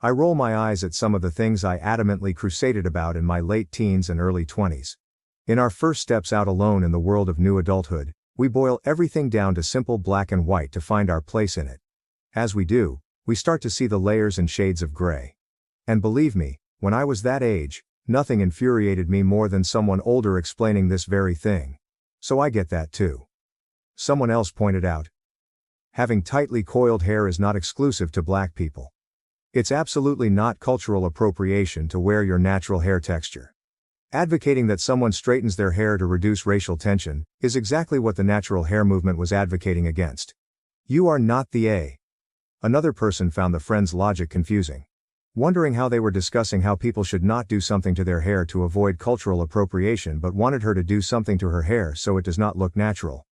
I roll my eyes at some of the things I adamantly crusaded about in my late teens and early 20s. In our first steps out alone in the world of new adulthood, we boil everything down to simple black and white to find our place in it. As we do, we start to see the layers and shades of gray. And believe me, when I was that age, nothing infuriated me more than someone older explaining this very thing. So I get that too. Someone else pointed out, having tightly coiled hair is not exclusive to black people. It's absolutely not cultural appropriation to wear your natural hair texture. Advocating that someone straightens their hair to reduce racial tension is exactly what the natural hair movement was advocating against. You are not the A. Another person found the friend's logic confusing. Wondering how they were discussing how people should not do something to their hair to avoid cultural appropriation but wanted her to do something to her hair so it does not look natural.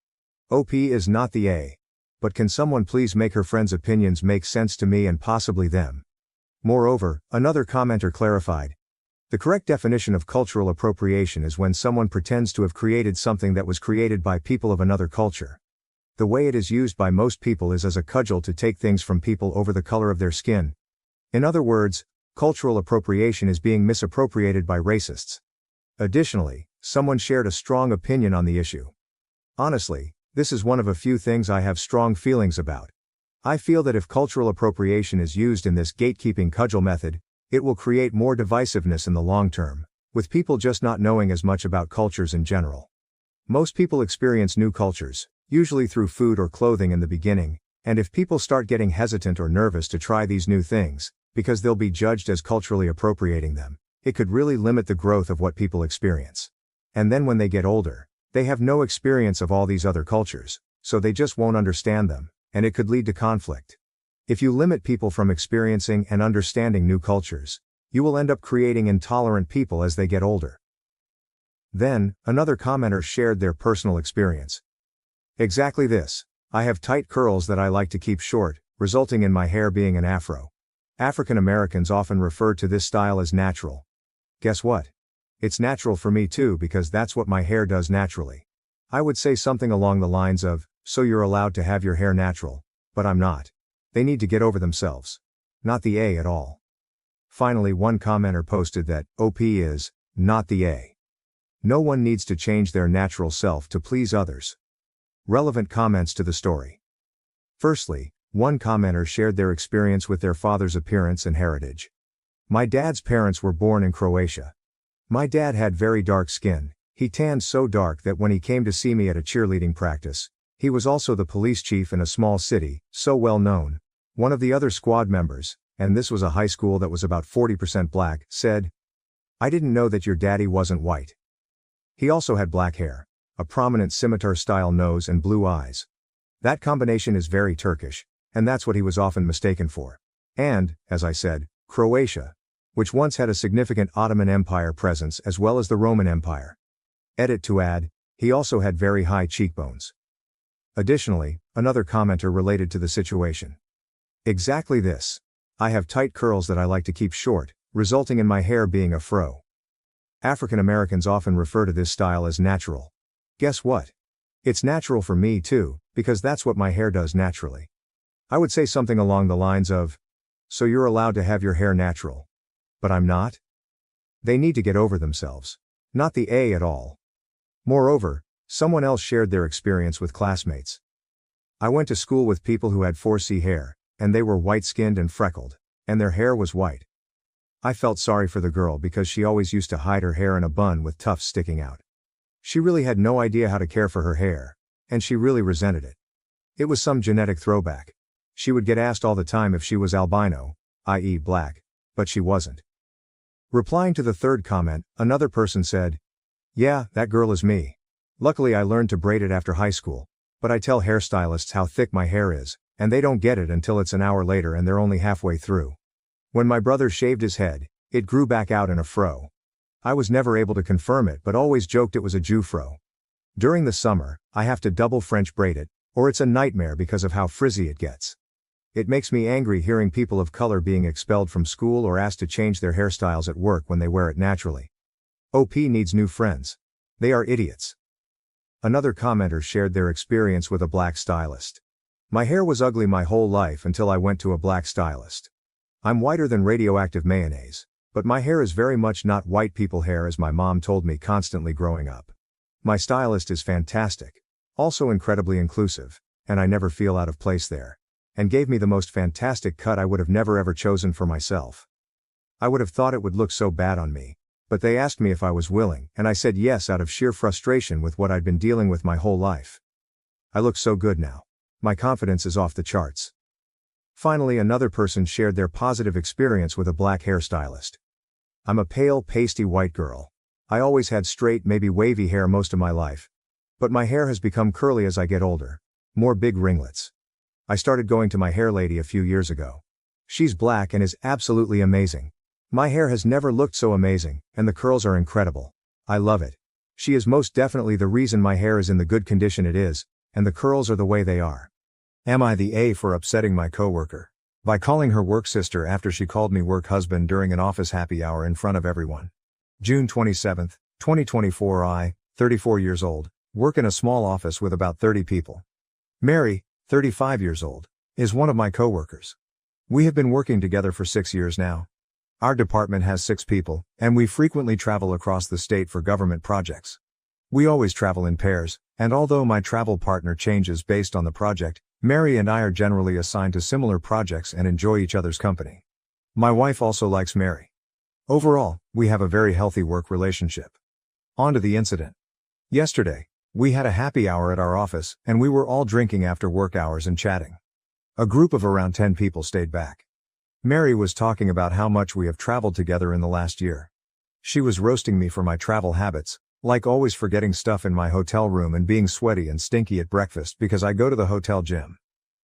OP is not the A. But can someone please make her friend's opinions make sense to me and possibly them? Moreover, another commenter clarified. The correct definition of cultural appropriation is when someone pretends to have created something that was created by people of another culture. The way it is used by most people is as a cudgel to take things from people over the color of their skin. In other words, cultural appropriation is being misappropriated by racists. Additionally, someone shared a strong opinion on the issue. Honestly, this is one of a few things I have strong feelings about. I feel that if cultural appropriation is used in this gatekeeping cudgel method, it will create more divisiveness in the long term, with people just not knowing as much about cultures in general. Most people experience new cultures, usually through food or clothing in the beginning, and if people start getting hesitant or nervous to try these new things, because they'll be judged as culturally appropriating them, it could really limit the growth of what people experience. And then when they get older, they have no experience of all these other cultures, so they just won't understand them, and it could lead to conflict. If you limit people from experiencing and understanding new cultures, you will end up creating intolerant people as they get older. Then, another commenter shared their personal experience. Exactly this. I have tight curls that I like to keep short, resulting in my hair being an afro. African Americans often refer to this style as natural. Guess what? It's natural for me too because that's what my hair does naturally. I would say something along the lines of, so you're allowed to have your hair natural, but I'm not. They need to get over themselves. Not the A at all. Finally, one commenter posted that, OP is, not the A. No one needs to change their natural self to please others. Relevant comments to the story. Firstly, one commenter shared their experience with their father's appearance and heritage. My dad's parents were born in Croatia. My dad had very dark skin, he tanned so dark that when he came to see me at a cheerleading practice, he was also the police chief in a small city, so well known. One of the other squad members, and this was a high school that was about 40% black, said, I didn't know that your daddy wasn't white. He also had black hair, a prominent scimitar-style nose and blue eyes. That combination is very Turkish, and that's what he was often mistaken for. And, as I said, Croatia, which once had a significant Ottoman Empire presence as well as the Roman Empire. Edit to add, he also had very high cheekbones. Additionally, another commenter related to the situation. Exactly this. I have tight curls that I like to keep short, resulting in my hair being a fro. African Americans often refer to this style as natural. Guess what? It's natural for me too, because that's what my hair does naturally. I would say something along the lines of, so you're allowed to have your hair natural. But I'm not? They need to get over themselves. Not the A at all. Moreover, someone else shared their experience with classmates. I went to school with people who had 4C hair, and they were white-skinned and freckled, and their hair was white. I felt sorry for the girl because she always used to hide her hair in a bun with tufts sticking out. She really had no idea how to care for her hair, and she really resented it. It was some genetic throwback. She would get asked all the time if she was albino, i.e. black, but she wasn't. Replying to the third comment, another person said, yeah, that girl is me. Luckily I learned to braid it after high school, but I tell hairstylists how thick my hair is, and they don't get it until it's an hour later and they're only halfway through. When my brother shaved his head, it grew back out in a fro. I was never able to confirm it but always joked it was a Jew fro. During the summer, I have to double French braid it, or it's a nightmare because of how frizzy it gets. It makes me angry hearing people of color being expelled from school or asked to change their hairstyles at work when they wear it naturally. OP needs new friends. They are idiots. Another commenter shared their experience with a black stylist. My hair was ugly my whole life until I went to a black stylist. I'm whiter than radioactive mayonnaise, but my hair is very much not white people hair as my mom told me constantly growing up. My stylist is fantastic, also incredibly inclusive, and I never feel out of place there, and gave me the most fantastic cut I would have never ever chosen for myself. I would have thought it would look so bad on me, but they asked me if I was willing, and I said yes out of sheer frustration with what I'd been dealing with my whole life. I look so good now. My confidence is off the charts. Finally, another person shared their positive experience with a black hairstylist. I'm a pale, pasty white girl. I always had straight, maybe wavy hair most of my life. But my hair has become curly as I get older. More big ringlets. I started going to my hair lady a few years ago. She's black and is absolutely amazing. My hair has never looked so amazing, and the curls are incredible. I love it. She is most definitely the reason my hair is in the good condition it is, and the curls are the way they are. Am I the A for upsetting my coworker? By calling her work sister after she called me work husband during an office happy hour in front of everyone. June 27, 2024. I, 34 years old, work in a small office with about 30 people. Mary, 35 years old, is one of my coworkers. We have been working together for 6 years now. Our department has 6 people, and we frequently travel across the state for government projects. We always travel in pairs, and although my travel partner changes based on the project, Mary and I are generally assigned to similar projects and enjoy each other's company. My wife also likes Mary. Overall, we have a very healthy work relationship. On to the incident. Yesterday, we had a happy hour at our office, and we were all drinking after work hours and chatting. A group of around 10 people stayed back. Mary was talking about how much we have traveled together in the last year. She was roasting me for my travel habits, like always forgetting stuff in my hotel room and being sweaty and stinky at breakfast because I go to the hotel gym.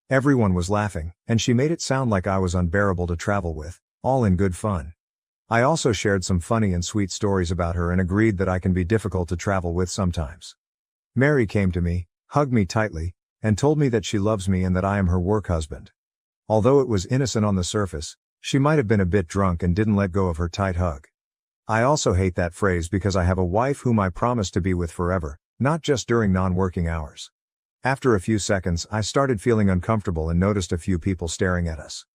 Everyone was laughing, and she made it sound like I was unbearable to travel with, all in good fun. I also shared some funny and sweet stories about her and agreed that I can be difficult to travel with sometimes. Mary came to me, hugged me tightly, and told me that she loves me and that I am her work husband. Although it was innocent on the surface, she might have been a bit drunk and didn't let go of her tight hug. I also hate that phrase because I have a wife whom I promise to be with forever, not just during non-working hours. After a few seconds, I started feeling uncomfortable and noticed a few people staring at us.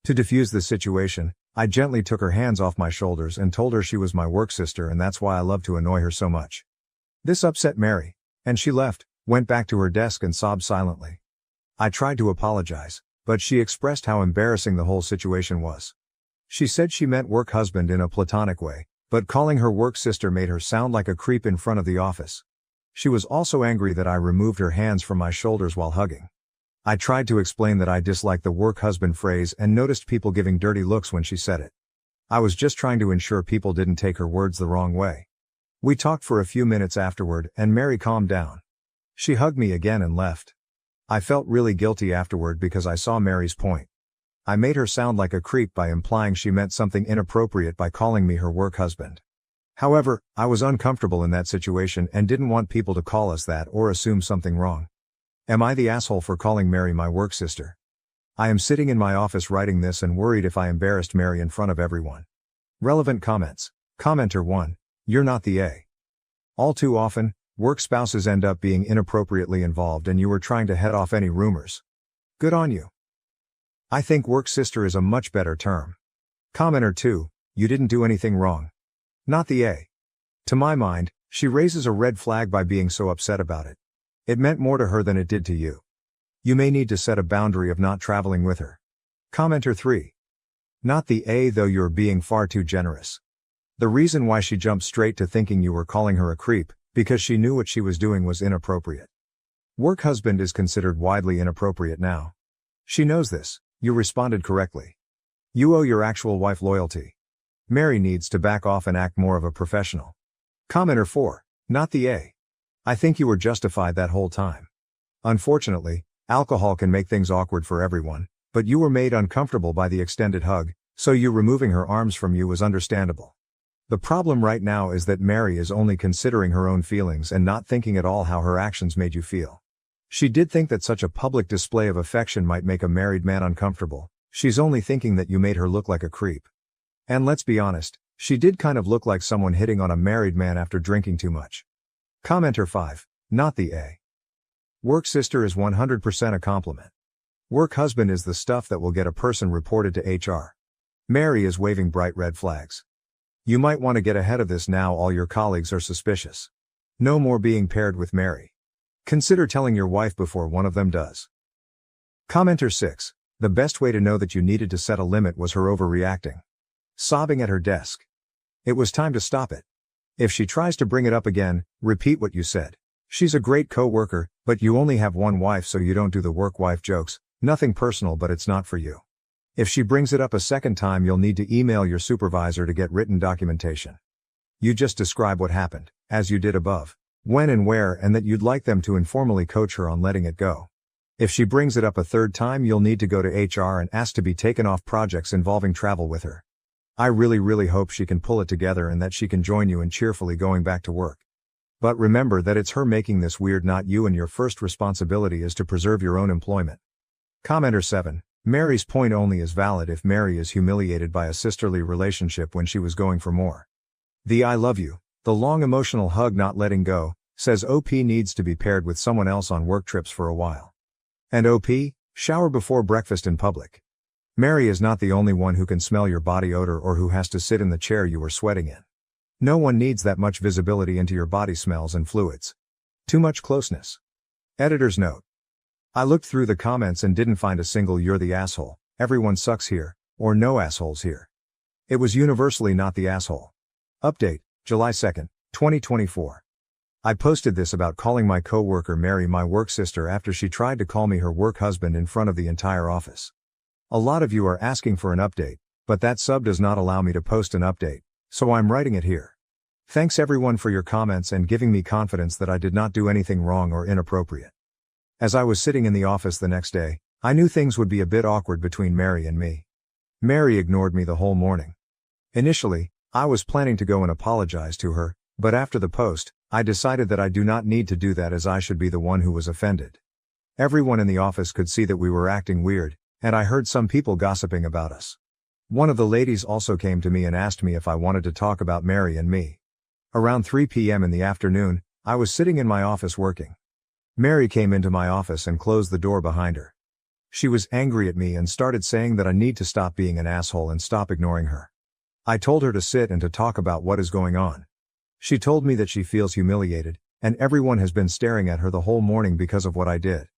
To diffuse the situation, I gently took her hands off my shoulders and told her she was my work sister and that's why I love to annoy her so much. This upset Mary, and she left, went back to her desk and sobbed silently. I tried to apologize, but she expressed how embarrassing the whole situation was. She said she meant work husband in a platonic way, but calling her work sister made her sound like a creep in front of the office. She was also angry that I removed her hands from my shoulders while hugging. I tried to explain that I disliked the work husband phrase and noticed people giving dirty looks when she said it. I was just trying to ensure people didn't take her words the wrong way. We talked for a few minutes afterward and Mary calmed down. She hugged me again and left. I felt really guilty afterward because I saw Mary's point. I made her sound like a creep by implying she meant something inappropriate by calling me her work husband. However, I was uncomfortable in that situation and didn't want people to call us that or assume something wrong. Am I the asshole for calling Mary my work sister? I am sitting in my office writing this and worried if I embarrassed Mary in front of everyone. Relevant comments. Commenter 1. You're not the A. All too often, work spouses end up being inappropriately involved and you were trying to head off any rumors. Good on you. I think work sister is a much better term. Commenter 2. You didn't do anything wrong. Not the A. To my mind, she raises a red flag by being so upset about it. It meant more to her than it did to you. You may need to set a boundary of not traveling with her. Commenter 3. Not the A though, you're being far too generous. The reason why she jumped straight to thinking you were calling her a creep, because she knew what she was doing was inappropriate. Work husband is considered widely inappropriate now. She knows this. You responded correctly. You owe your actual wife loyalty. Mary needs to back off and act more of a professional. Commenter 4. Not the A. I think you were justified that whole time. Unfortunately, alcohol can make things awkward for everyone, but you were made uncomfortable by the extended hug, so you removing her arms from you was understandable. The problem right now is that Mary is only considering her own feelings and not thinking at all how her actions made you feel. She did think that such a public display of affection might make a married man uncomfortable. She's only thinking that you made her look like a creep. And let's be honest, she did kind of look like someone hitting on a married man after drinking too much. Commenter 5. Not the A. Work sister is 100% a compliment. Work husband is the stuff that will get a person reported to HR. Mary is waving bright red flags. You might want to get ahead of this now, all your colleagues are suspicious. No more being paired with Mary. Consider telling your wife before one of them does. Commenter 6. The best way to know that you needed to set a limit was her overreacting. Sobbing at her desk. It was time to stop it. If she tries to bring it up again, repeat what you said. She's a great co-worker, but you only have one wife, so you don't do the work wife jokes. Nothing personal, but it's not for you. If she brings it up a second time, you'll need to email your supervisor to get written documentation. You just describe what happened, as you did above, when and where, and that you'd like them to informally coach her on letting it go. If she brings it up a third time, you'll need to go to HR and ask to be taken off projects involving travel with her. I really hope she can pull it together and that she can join you in cheerfully going back to work. But remember that it's her making this weird, not you, and your first responsibility is to preserve your own employment. Commenter 7. Mary's point only is valid if Mary is humiliated by a sisterly relationship when she was going for more. The I love you, the long emotional hug not letting go, says OP needs to be paired with someone else on work trips for a while. And OP, shower before breakfast in public. Mary is not the only one who can smell your body odor or who has to sit in the chair you were sweating in. No one needs that much visibility into your body smells and fluids. Too much closeness. Editor's note. I looked through the comments and didn't find a single "you're the asshole, everyone sucks here," or "no assholes here." It was universally not the asshole. Update, July 2nd, 2024. I posted this about calling my coworker Mary my work sister after she tried to call me her work husband in front of the entire office. A lot of you are asking for an update, but that sub does not allow me to post an update, so I'm writing it here. Thanks everyone for your comments and giving me confidence that I did not do anything wrong or inappropriate. As I was sitting in the office the next day, I knew things would be a bit awkward between Mary and me. Mary ignored me the whole morning. Initially, I was planning to go and apologize to her, but after the post, I decided that I do not need to do that as I should be the one who was offended. Everyone in the office could see that we were acting weird, and I heard some people gossiping about us. One of the ladies also came to me and asked me if I wanted to talk about Mary and me. Around 3 p.m. in the afternoon, I was sitting in my office working. Mary came into my office and closed the door behind her. She was angry at me and started saying that I need to stop being an asshole and stop ignoring her. I told her to sit and to talk about what is going on. She told me that she feels humiliated, and everyone has been staring at her the whole morning because of what I did.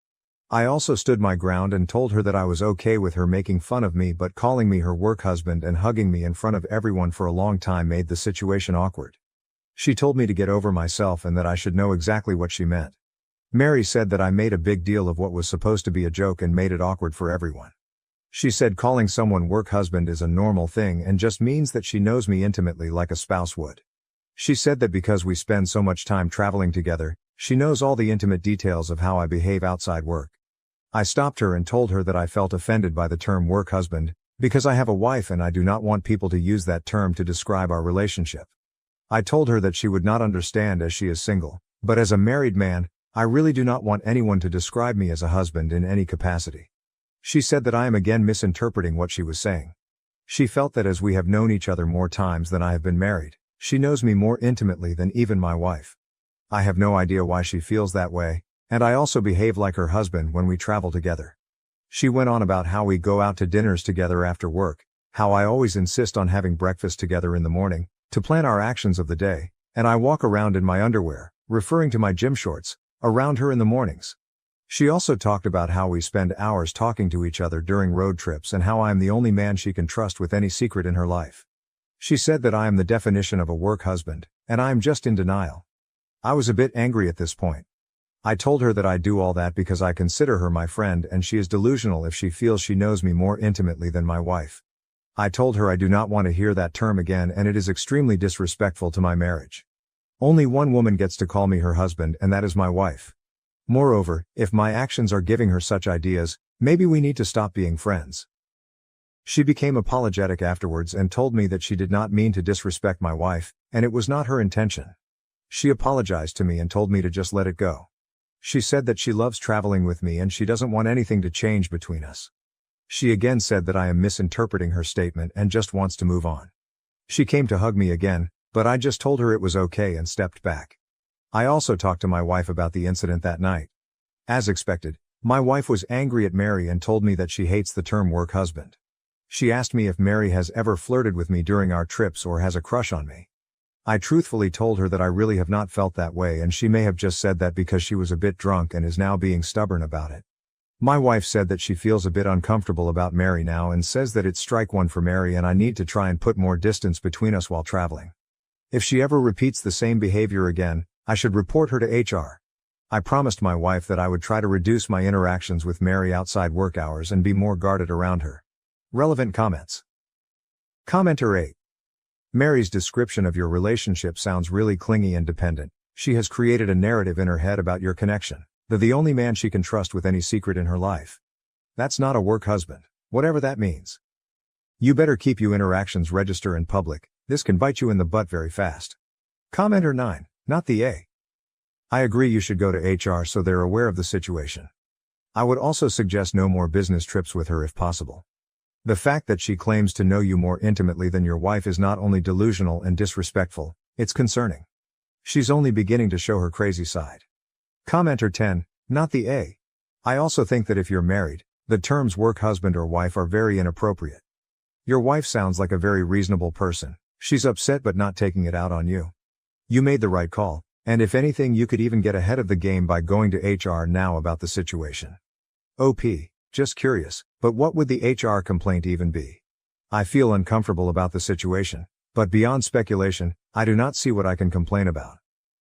I also stood my ground and told her that I was okay with her making fun of me, but calling me her work husband and hugging me in front of everyone for a long time made the situation awkward. She told me to get over myself and that I should know exactly what she meant. Mary said that I made a big deal of what was supposed to be a joke and made it awkward for everyone. She said calling someone work husband is a normal thing and just means that she knows me intimately like a spouse would. She said that because we spend so much time traveling together, she knows all the intimate details of how I behave outside work. I stopped her and told her that I felt offended by the term work husband, because I have a wife and I do not want people to use that term to describe our relationship. I told her that she would not understand as she is single, but as a married man, I really do not want anyone to describe me as a husband in any capacity. She said that I am again misinterpreting what she was saying. She felt that as we have known each other more times than I have been married, she knows me more intimately than even my wife. I have no idea why she feels that way, and I also behave like her husband when we travel together. She went on about how we go out to dinners together after work, how I always insist on having breakfast together in the morning, to plan our actions of the day, and I walk around in my underwear, referring to my gym shorts, around her in the mornings. She also talked about how we spend hours talking to each other during road trips and how I am the only man she can trust with any secret in her life. She said that I am the definition of a work husband, and I am just in denial. I was a bit angry at this point. I told her that I do all that because I consider her my friend and she is delusional if she feels she knows me more intimately than my wife. I told her I do not want to hear that term again and it is extremely disrespectful to my marriage. Only one woman gets to call me her husband and that is my wife. Moreover, if my actions are giving her such ideas, maybe we need to stop being friends. She became apologetic afterwards and told me that she did not mean to disrespect my wife, and it was not her intention. She apologized to me and told me to just let it go. She said that she loves traveling with me and she doesn't want anything to change between us. She again said that I am misinterpreting her statement and just wants to move on. She came to hug me again, but I just told her it was okay and stepped back. I also talked to my wife about the incident that night. As expected, my wife was angry at Mary and told me that she hates the term work husband. She asked me if Mary has ever flirted with me during our trips or has a crush on me. I truthfully told her that I really have not felt that way and she may have just said that because she was a bit drunk and is now being stubborn about it. My wife said that she feels a bit uncomfortable about Mary now and says that it's strike one for Mary and I need to try and put more distance between us while traveling. If she ever repeats the same behavior again, I should report her to HR. I promised my wife that I would try to reduce my interactions with Mary outside work hours and be more guarded around her. Relevant comments. Commenter 8. Mary's description of your relationship sounds really clingy and dependent. She has created a narrative in her head about your connection, that the only man she can trust with any secret in her life. That's not a work husband, whatever that means. You better keep your interactions register in public, this can bite you in the butt very fast. Commenter 9, not the A. I agree you should go to HR so they're aware of the situation. I would also suggest no more business trips with her if possible. The fact that she claims to know you more intimately than your wife is not only delusional and disrespectful, it's concerning. She's only beginning to show her crazy side. Commenter 10, not the A. I also think that if you're married, the terms work husband or wife are very inappropriate. Your wife sounds like a very reasonable person. She's upset but not taking it out on you. You made the right call, and if anything you could even get ahead of the game by going to HR now about the situation. OP. Just curious, but what would the HR complaint even be? I feel uncomfortable about the situation, but beyond speculation, I do not see what I can complain about.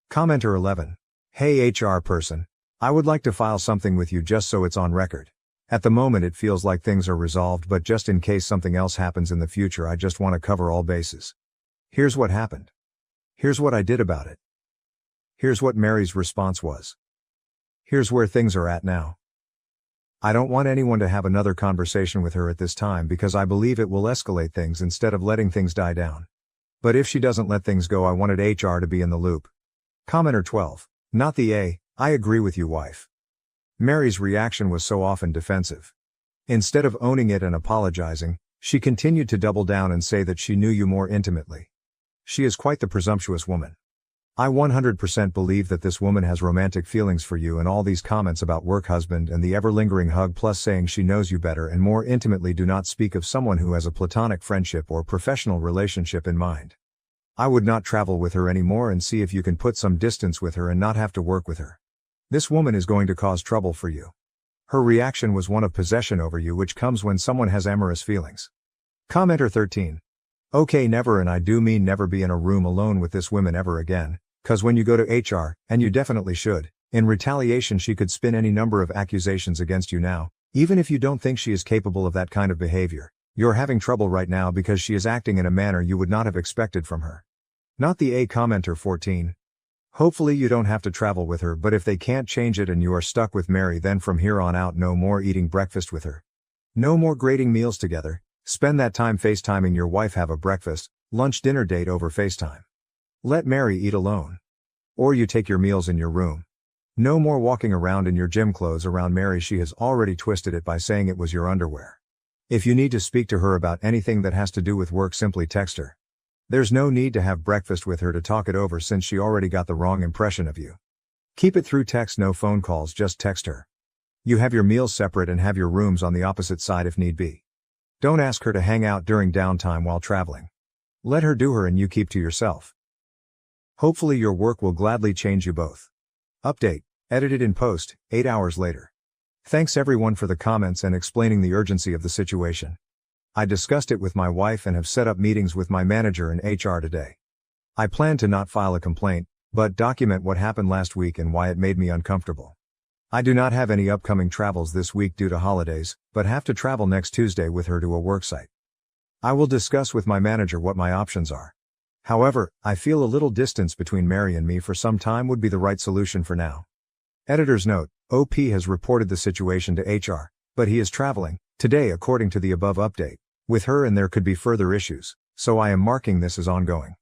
Commenter 11. Hey HR person. I would like to file something with you just so it's on record. At the moment it feels like things are resolved, but just in case something else happens in the future I just want to cover all bases. Here's what happened. Here's what I did about it. Here's what Mary's response was. Here's where things are at now. I don't want anyone to have another conversation with her at this time because I believe it will escalate things instead of letting things die down. But if she doesn't let things go, I wanted HR to be in the loop. Commenter 12. Not the A, I agree with you, wife. Mary's reaction was so often defensive. Instead of owning it and apologizing, she continued to double down and say that she knew you more intimately. She is quite the presumptuous woman. I 100% believe that this woman has romantic feelings for you, and all these comments about work husband and the ever-lingering hug plus saying she knows you better and more intimately do not speak of someone who has a platonic friendship or professional relationship in mind. I would not travel with her anymore and see if you can put some distance with her and not have to work with her. This woman is going to cause trouble for you. Her reaction was one of possession over you, which comes when someone has amorous feelings. Commenter 13. Okay, never, and I do mean never, be in a room alone with this woman ever again. Cause when you go to HR, and you definitely should, in retaliation she could spin any number of accusations against you now, even if you don't think she is capable of that kind of behavior. You're having trouble right now because she is acting in a manner you would not have expected from her. Not the A. Commenter 14. Hopefully you don't have to travel with her, but if they can't change it and you are stuck with Mary, then from here on out no more eating breakfast with her. No more grading meals together. Spend that time FaceTiming your wife, have a breakfast, lunch, dinner date over FaceTime. Let Mary eat alone. Or you take your meals in your room. No more walking around in your gym clothes around Mary. She has already twisted it by saying it was your underwear. If you need to speak to her about anything that has to do with work, simply text her. There's no need to have breakfast with her to talk it over since she already got the wrong impression of you. Keep it through text, no phone calls, just text her. You have your meals separate and have your rooms on the opposite side if need be. Don't ask her to hang out during downtime while traveling. Let her do her and you keep to yourself. Hopefully your work will gladly change you both. Update, edited in post, 8 hours later. Thanks everyone for the comments and explaining the urgency of the situation. I discussed it with my wife and have set up meetings with my manager and HR today. I plan to not file a complaint, but document what happened last week and why it made me uncomfortable. I do not have any upcoming travels this week due to holidays, but have to travel next Tuesday with her to a worksite. I will discuss with my manager what my options are. However, I feel a little distance between Mary and me for some time would be the right solution for now. Editor's note, OP has reported the situation to HR, but he is traveling today according to the above update with her and there could be further issues, so I am marking this as ongoing.